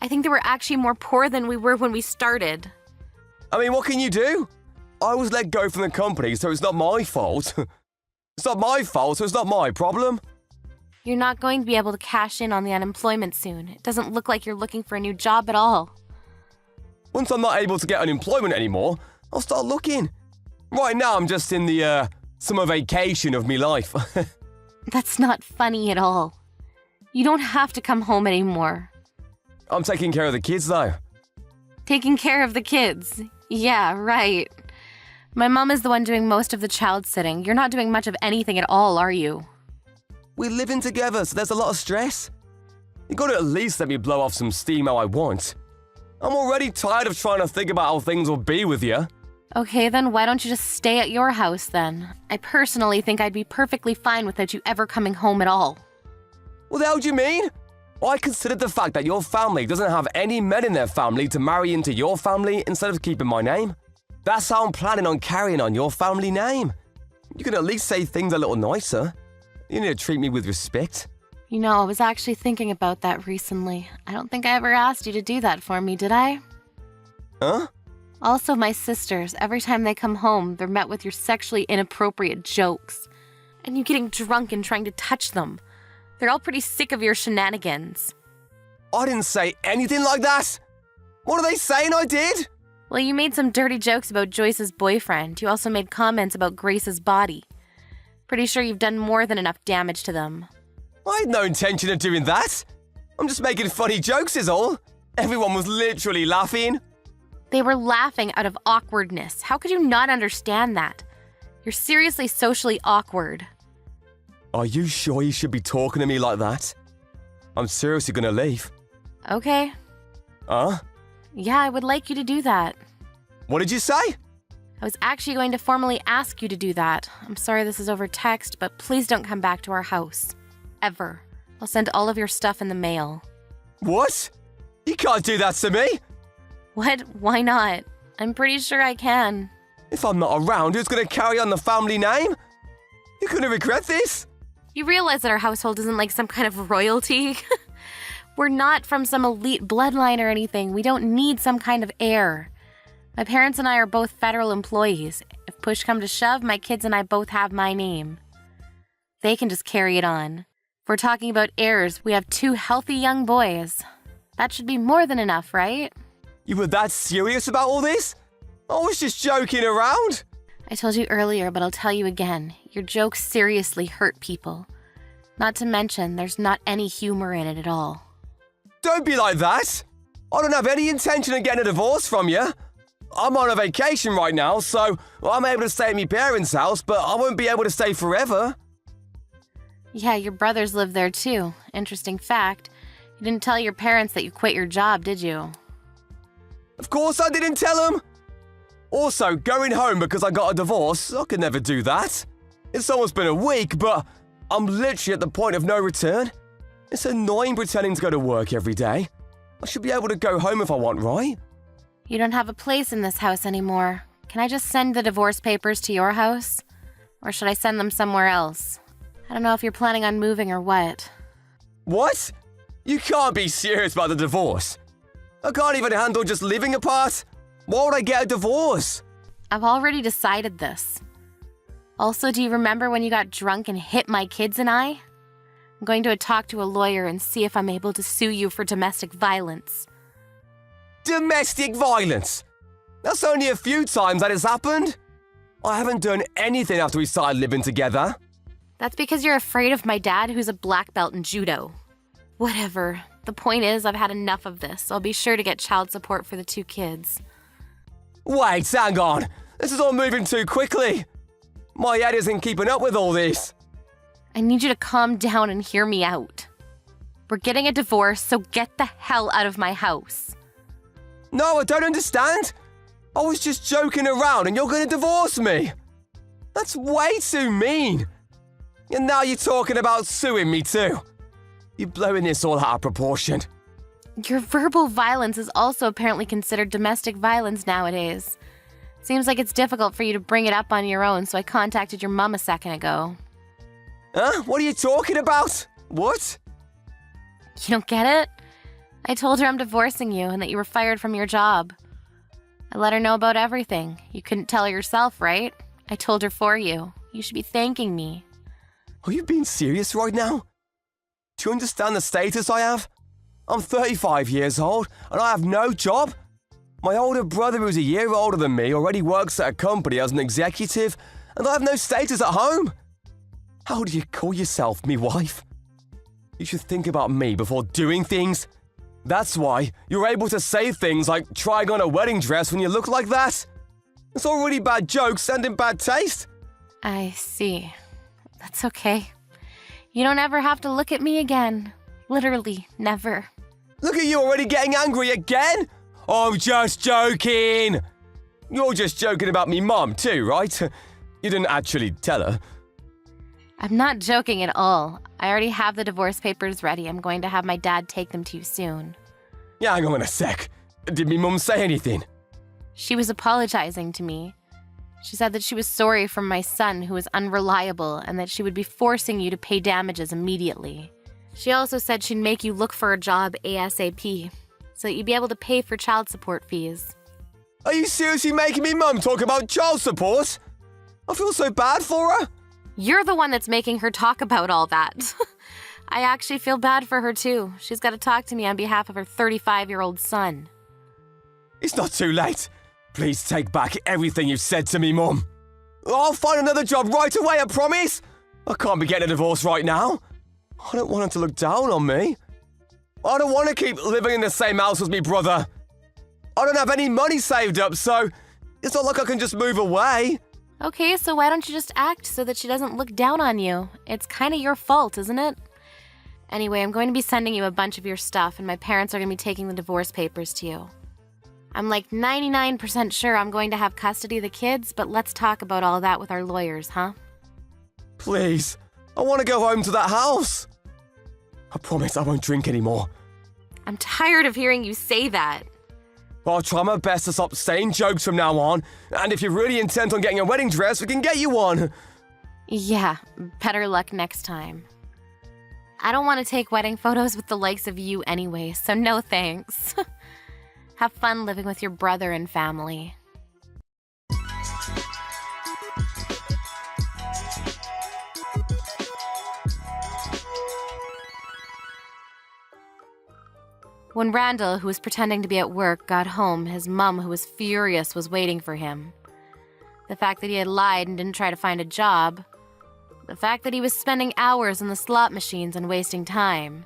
I think that we're actually more poor than we were when we started. I mean, what can you do? I was let go from the company, so it's not my fault. It's not my fault, so it's not my problem. You're not going to be able to cash in on the unemployment soon. It doesn't look like you're looking for a new job at all. Once I'm not able to get unemployment anymore, I'll start looking. Right now, I'm just in the, summer vacation of me life. That's not funny at all. You don't have to come home anymore. I'm taking care of the kids, though. Taking care of the kids. Yeah, right. My mom is the one doing most of the child sitting. You're not doing much of anything at all, are you? We're living together, so there's a lot of stress. You gotta at least let me blow off some steam how I want. I'm already tired of trying to think about how things will be with you. Okay, then why don't you just stay at your house then? I personally think I'd be perfectly fine without you ever coming home at all. What the hell do you mean? I considered the fact that your family doesn't have any men in their family to marry into your family instead of keeping my name. That's how I'm planning on carrying on your family name. You can at least say things a little nicer. You need to treat me with respect. You know, I was actually thinking about that recently. I don't think I ever asked you to do that for me, did I? Huh? Also, my sisters, every time they come home, they're met with your sexually inappropriate jokes. And you getting drunk and trying to touch them. They're all pretty sick of your shenanigans. I didn't say anything like that. What are they saying I did? Well, you made some dirty jokes about Joyce's boyfriend. You also made comments about Grace's body. Pretty sure you've done more than enough damage to them. I had no intention of doing that. I'm just making funny jokes is all. Everyone was literally laughing. They were laughing out of awkwardness. How could you not understand that? You're seriously socially awkward. Are you sure you should be talking to me like that? I'm seriously gonna leave. Okay. Huh? Yeah, I would like you to do that. What did you say? I was actually going to formally ask you to do that. I'm sorry this is over text, but please don't come back to our house. Ever. I'll send all of your stuff in the mail. What? You can't do that to me. What? Why not? I'm pretty sure I can. If I'm not around, who's going to carry on the family name? You're going to regret this. You realize that our household isn't like some kind of royalty? We're not from some elite bloodline or anything. We don't need some kind of heir. My parents and I are both federal employees. If push come to shove, my kids and I both have my name. They can just carry it on. If we're talking about heirs, we have 2 healthy young boys. That should be more than enough, right? You were that serious about all this? I was just joking around. I told you earlier, but I'll tell you again. Your jokes seriously hurt people. Not to mention, there's not any humor in it at all. Don't be like that. I don't have any intention of getting a divorce from you. I'm on a vacation right now, so I'm able to stay at my parents' house, but I won't be able to stay forever. Yeah, your brothers live there too. Interesting fact. You didn't tell your parents that you quit your job, did you? Of course I didn't tell them. Also, going home because I got a divorce, I could never do that. It's almost been a week, but I'm literally at the point of no return. It's annoying pretending to go to work every day. I should be able to go home if I want, right? You don't have a place in this house anymore. Can I just send the divorce papers to your house? Or should I send them somewhere else? I don't know if you're planning on moving or what. What? You can't be serious about the divorce. I can't even handle just living apart. Why would I get a divorce? I've already decided this. Also, do you remember when you got drunk and hit my kids and I? I'm going to talk to a lawyer and see if I'm able to sue you for domestic violence. Domestic violence? That's only a few times that has happened. I haven't done anything after we started living together. That's because you're afraid of my dad, who's a black belt in judo. Whatever. The point is, I've had enough of this. I'll be sure to get child support for the 2 kids. Wait, hang on. This is all moving too quickly. My head isn't keeping up with all this. I need you to calm down and hear me out. We're getting a divorce, so get the hell out of my house. No, I don't understand. I was just joking around and you're going to divorce me. That's way too mean. And now you're talking about suing me too. You're blowing this all out of proportion. Your verbal violence is also apparently considered domestic violence nowadays. Seems like it's difficult for you to bring it up on your own, so I contacted your mom a second ago. Huh? What are you talking about? What? You don't get it? I told her I'm divorcing you and that you were fired from your job. I let her know about everything. You couldn't tell her yourself, right? I told her for you. You should be thanking me. Are you being serious right now? Do you understand the status I have? I'm 35 years old and I have no job. My older brother, who's a year older than me, already works at a company as an executive, and I have no status at home. How do you call yourself me wife? You should think about me before doing things. That's why you're able to say things like trying on a wedding dress when you look like that. It's already bad jokes and in bad taste. I see. That's okay. You don't ever have to look at me again. Literally, never. Look at you already getting angry again? I'm just joking. You're just joking about me mum too, right? You didn't actually tell her. I'm not joking at all. I already have the divorce papers ready. I'm going to have my dad take them to you soon. Yeah, hang on a sec. Did me mum say anything? She was apologizing to me. She said that she was sorry for my son, who was unreliable, and that she would be forcing you to pay damages immediately. She also said she'd make you look for a job ASAP, so that you'd be able to pay for child support fees. Are you seriously making me mum talk about child support? I feel so bad for her. You're the one that's making her talk about all that. I actually feel bad for her too. She's got to talk to me on behalf of her 35-year-old son. It's not too late. Please take back everything you've said to me, Mum. I'll find another job right away, I promise. I can't be getting a divorce right now. I don't want her to look down on me. I don't want to keep living in the same house as me brother. I don't have any money saved up, so it's not like I can just move away. Okay, so why don't you just act so that she doesn't look down on you? It's kind of your fault, isn't it? Anyway, I'm going to be sending you a bunch of your stuff, and my parents are going to be taking the divorce papers to you. I'm like 99% sure I'm going to have custody of the kids, but let's talk about all that with our lawyers, huh? Please, I want to go home to that house. I promise I won't drink anymore. I'm tired of hearing you say that. I'll try my best to stop saying jokes from now on, and if you're really intent on getting a wedding dress, we can get you one. Yeah, better luck next time. I don't want to take wedding photos with the likes of you anyway, so no thanks. Have fun living with your brother and family. When Randall, who was pretending to be at work, got home, his mum, who was furious, was waiting for him. The fact that he had lied and didn't try to find a job. The fact that he was spending hours in the slot machines and wasting time.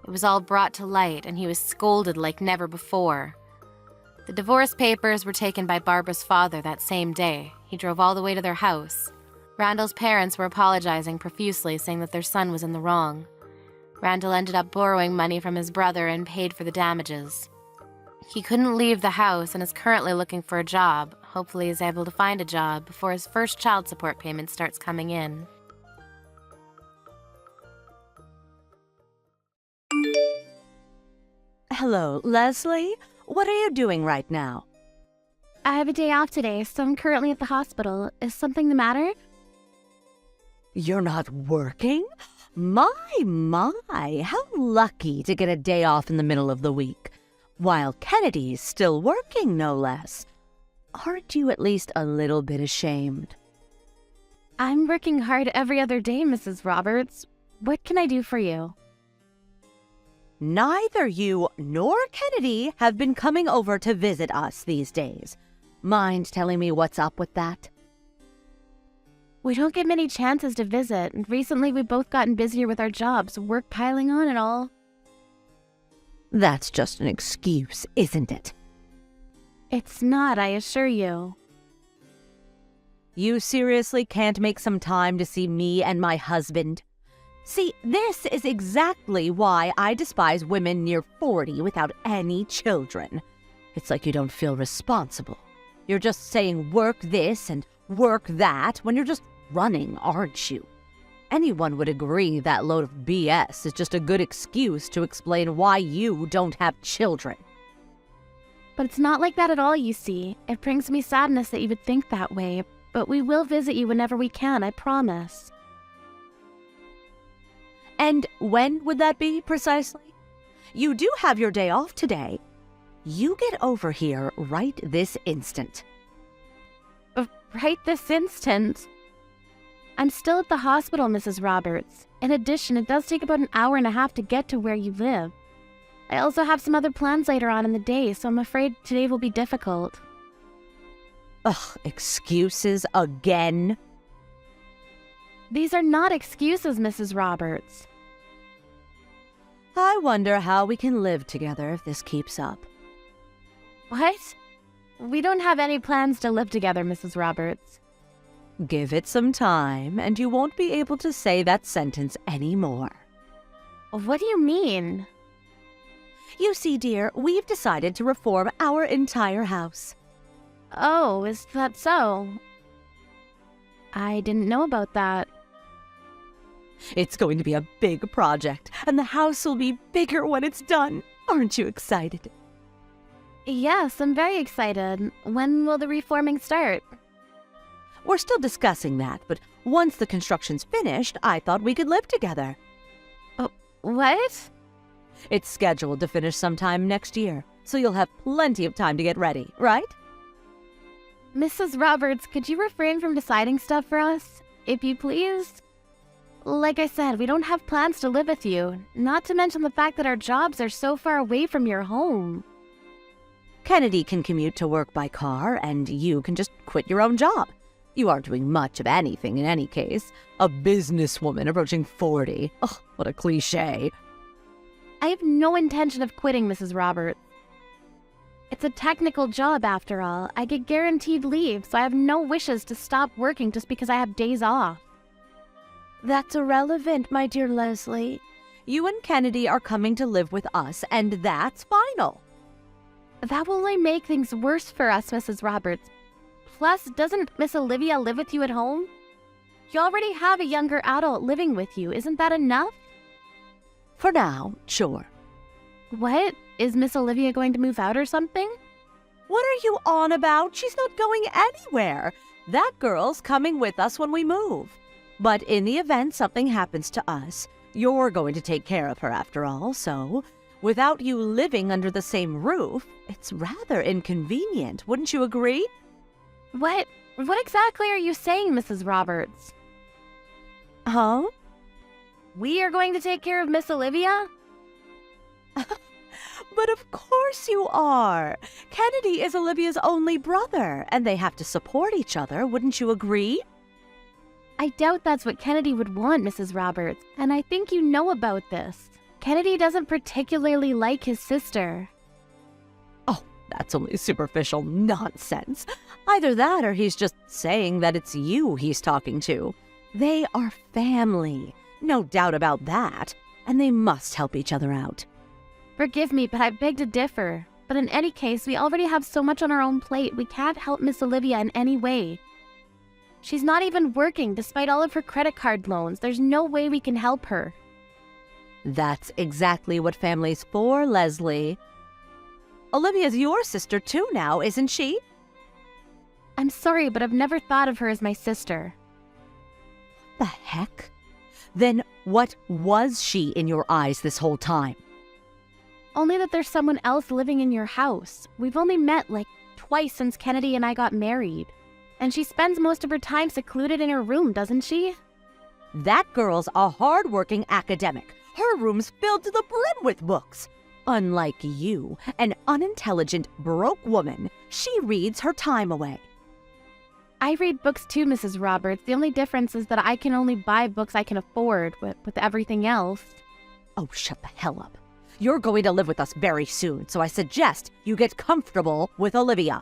It was all brought to light, and he was scolded like never before. The divorce papers were taken by Barbara's father that same day. He drove all the way to their house. Randall's parents were apologizing profusely, saying that their son was in the wrong. Randall ended up borrowing money from his brother and paid for the damages. He couldn't leave the house and is currently looking for a job. Hopefully he's able to find a job before his first child support payment starts coming in. Hello, Leslie? What are you doing right now? I have a day off today, so I'm currently at the hospital. Is something the matter? You're not working? My, how lucky to get a day off in the middle of the week. While Kennedy's still working, no less. Aren't you at least a little bit ashamed? I'm working hard every other day, Mrs. Roberts. What can I do for you? Neither you nor Kennedy have been coming over to visit us these days. Mind telling me what's up with that? We don't get many chances to visit, and recently we've both gotten busier with our jobs, work piling on and all. That's just an excuse, isn't it? It's not, I assure you. You seriously can't make some time to see me and my husband? See, this is exactly why I despise women near 40 without any children. It's like you don't feel responsible. You're just saying work this and work that when you're just running, aren't you? Anyone would agree that load of BS is just a good excuse to explain why you don't have children. But it's not like that at all, you see. It brings me sadness that you would think that way, but we will visit you whenever we can, I promise. And when would that be, precisely? You do have your day off today. You get over here right this instant. Right this instant? I'm still at the hospital, Mrs. Roberts. In addition, it does take about an hour and a half to get to where you live. I also have some other plans later on in the day, so I'm afraid today will be difficult. Ugh, excuses again? These are not excuses, Mrs. Roberts. I wonder how we can live together if this keeps up. What? We don't have any plans to live together, Mrs. Roberts. Give it some time, and you won't be able to say that sentence anymore. What do you mean? You see, dear, we've decided to reform our entire house. Oh, is that so? I didn't know about that. It's going to be a big project, and the house will be bigger when it's done. Aren't you excited? Yes, I'm very excited. When will the reforming start? We're still discussing that, but once the construction's finished, I thought we could live together. What? It's scheduled to finish sometime next year, so you'll have plenty of time to get ready, right? Mrs. Roberts, could you refrain from deciding stuff for us, if you please? Like I said, we don't have plans to live with you, not to mention the fact that our jobs are so far away from your home. Kennedy can commute to work by car, and you can just quit your own job. You aren't doing much of anything in any case. A businesswoman approaching 40. Ugh, what a cliche. I have no intention of quitting, Mrs. Roberts. It's a technical job, after all. I get guaranteed leave, so I have no wishes to stop working just because I have days off. That's irrelevant, my dear Leslie. You and Kennedy are coming to live with us, and that's final. That will only make things worse for us, Mrs. Roberts. Plus, doesn't Miss Olivia live with you at home? You already have a younger adult living with you. Isn't that enough? For now, sure. What? Is Miss Olivia going to move out or something? What are you on about? She's not going anywhere. That girl's coming with us when we move. But in the event something happens to us, you're going to take care of her after all, so without you living under the same roof, it's rather inconvenient, wouldn't you agree? What exactly are you saying, Mrs. Roberts? Huh? We are going to take care of Miss Olivia? But of course you are. Kennedy is Olivia's only brother, and they have to support each other, wouldn't you agree? I doubt that's what Kennedy would want, Mrs. Roberts, and I think you know about this. Kennedy doesn't particularly like his sister. Oh, that's only superficial nonsense. Either that or he's just saying that it's you he's talking to. They are family, no doubt about that, and they must help each other out. Forgive me, but I beg to differ. But in any case, we already have so much on our own plate, we can't help Miss Olivia in any way. She's not even working, despite all of her credit card loans. There's no way we can help her. That's exactly what family's for, Leslie. Olivia's your sister too now, isn't she? I'm sorry, but I've never thought of her as my sister. The heck? Then what was she in your eyes this whole time? Only that there's someone else living in your house. We've only met like twice since Kennedy and I got married. And she spends most of her time secluded in her room, doesn't she? That girl's a hard-working academic. Her room's filled to the brim with books. Unlike you, an unintelligent, broke woman, she reads her time away. I read books too, Mrs. Roberts. The only difference is that I can only buy books I can afford with everything else. Oh, shut the hell up. You're going to live with us very soon, so I suggest you get comfortable with Olivia.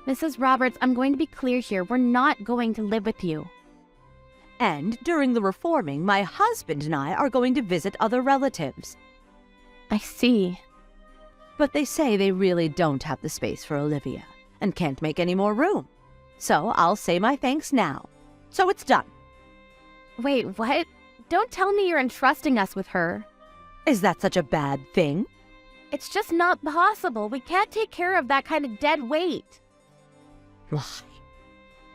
Mrs. Roberts, I'm going to be clear here. We're not going to live with you. And during the reforming, my husband and I are going to visit other relatives. I see. But they say they really don't have the space for Olivia and can't make any more room. So I'll say my thanks now. So it's done. Wait, what? Don't tell me you're entrusting us with her. Is that such a bad thing? It's just not possible. We can't take care of that kind of dead weight. Why?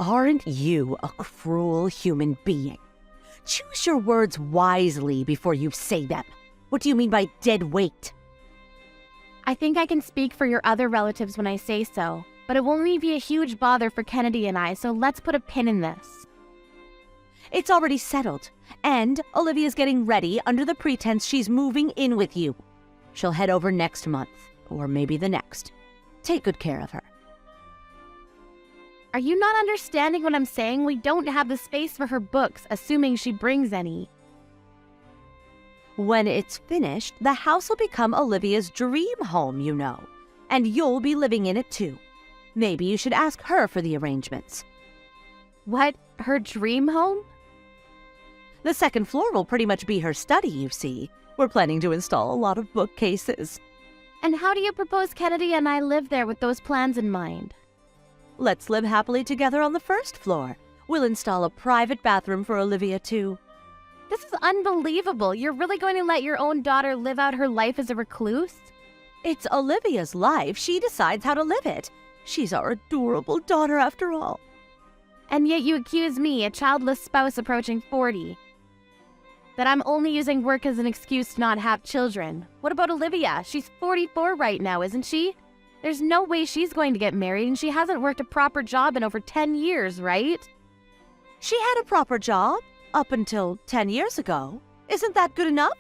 Aren't you a cruel human being? Choose your words wisely before you say them. What do you mean by dead weight? I think I can speak for your other relatives when I say so, but it will only be a huge bother for Kennedy and I, so let's put a pin in this. It's already settled, and Olivia's getting ready under the pretense she's moving in with you. She'll head over next month, or maybe the next. Take good care of her. Are you not understanding what I'm saying? We don't have the space for her books, assuming she brings any. When it's finished, the house will become Olivia's dream home, you know, and you'll be living in it too. Maybe you should ask her for the arrangements. What? Her dream home? The second floor will pretty much be her study, you see. We're planning to install a lot of bookcases. And how do you propose Kennedy and I live there with those plans in mind? Let's live happily together on the first floor. We'll install a private bathroom for Olivia, too. This is unbelievable. You're really going to let your own daughter live out her life as a recluse? It's Olivia's life. She decides how to live it. She's our adorable daughter, after all. And yet you accuse me, a childless spouse approaching 40, that I'm only using work as an excuse to not have children. What about Olivia? She's 44 right now, isn't she? There's no way she's going to get married, and she hasn't worked a proper job in over 10 years, right? She had a proper job up until 10 years ago. Isn't that good enough?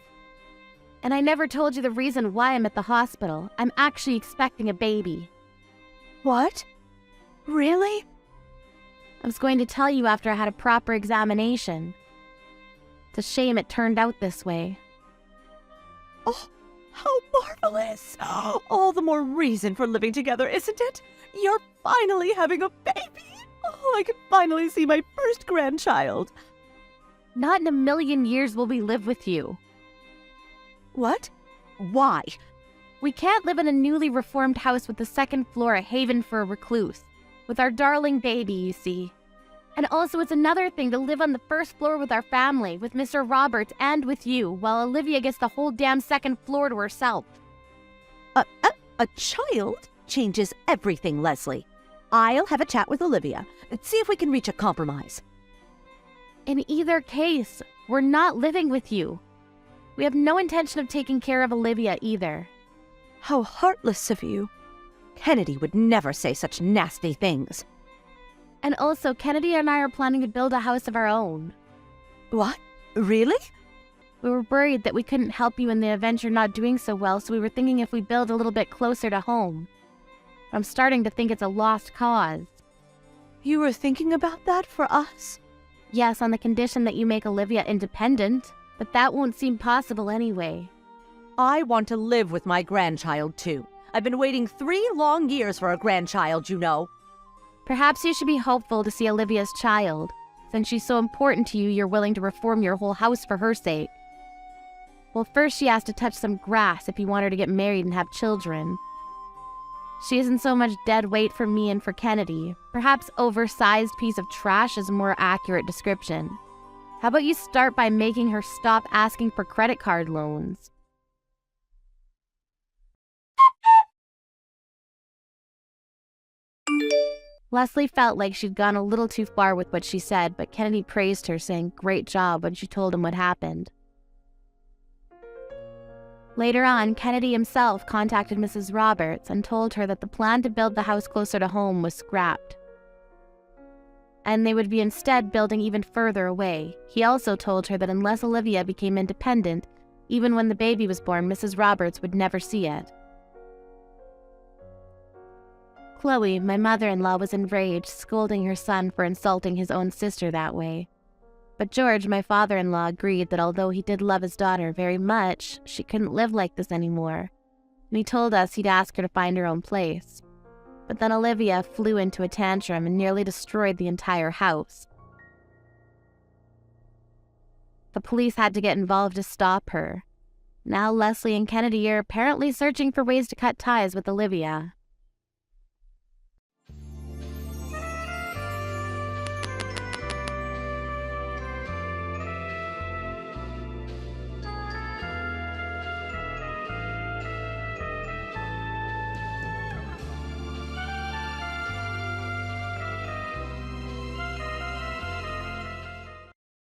And I never told you the reason why I'm at the hospital. I'm actually expecting a baby. What? Really? I was going to tell you after I had a proper examination. It's a shame it turned out this way. Oh, how marvelous! All the more reason for living together, isn't it? You're finally having a baby! Oh, I can finally see my first grandchild. Not in a million years will we live with you. What? Why? We can't live in a newly reformed house with the second floor a haven for a recluse. With our darling baby, you see. And also it's another thing to live on the first floor with our family, with Mr. Roberts and with you, while Olivia gets the whole damn second floor to herself. A child changes everything, Leslie. I'll have a chat with Olivia and see if we can reach a compromise. In either case, we're not living with you. We have no intention of taking care of Olivia either. How heartless of you. Kennedy would never say such nasty things. And also, Kennedy and I are planning to build a house of our own. What? Really? We were worried that we couldn't help you in the event you're not doing so well, so we were thinking if we build a little bit closer to home. I'm starting to think it's a lost cause. You were thinking about that for us? Yes, on the condition that you make Olivia independent, but that won't seem possible anyway. I want to live with my grandchild, too. I've been waiting 3 long years for a grandchild, you know. Perhaps you should be hopeful to see Olivia's child. Since she's so important to you, you're willing to reform your whole house for her sake. Well, first she has to touch some grass if you want her to get married and have children. She isn't so much dead weight for me and for Kennedy. Perhaps oversized piece of trash is a more accurate description. How about you start by making her stop asking for credit card loans? Leslie felt like she'd gone a little too far with what she said, but Kennedy praised her, saying, "Great job," when she told him what happened. Later on, Kennedy himself contacted Mrs. Roberts and told her that the plan to build the house closer to home was scrapped, and they would be instead building even further away. He also told her that unless Olivia became independent, even when the baby was born, Mrs. Roberts would never see it. Chloe, my mother-in-law, was enraged, scolding her son for insulting his own sister that way. But George, my father-in-law, agreed that although he did love his daughter very much, she couldn't live like this anymore, and he told us he'd ask her to find her own place. But then Olivia flew into a tantrum and nearly destroyed the entire house. The police had to get involved to stop her. Now Leslie and Kennedy are apparently searching for ways to cut ties with Olivia.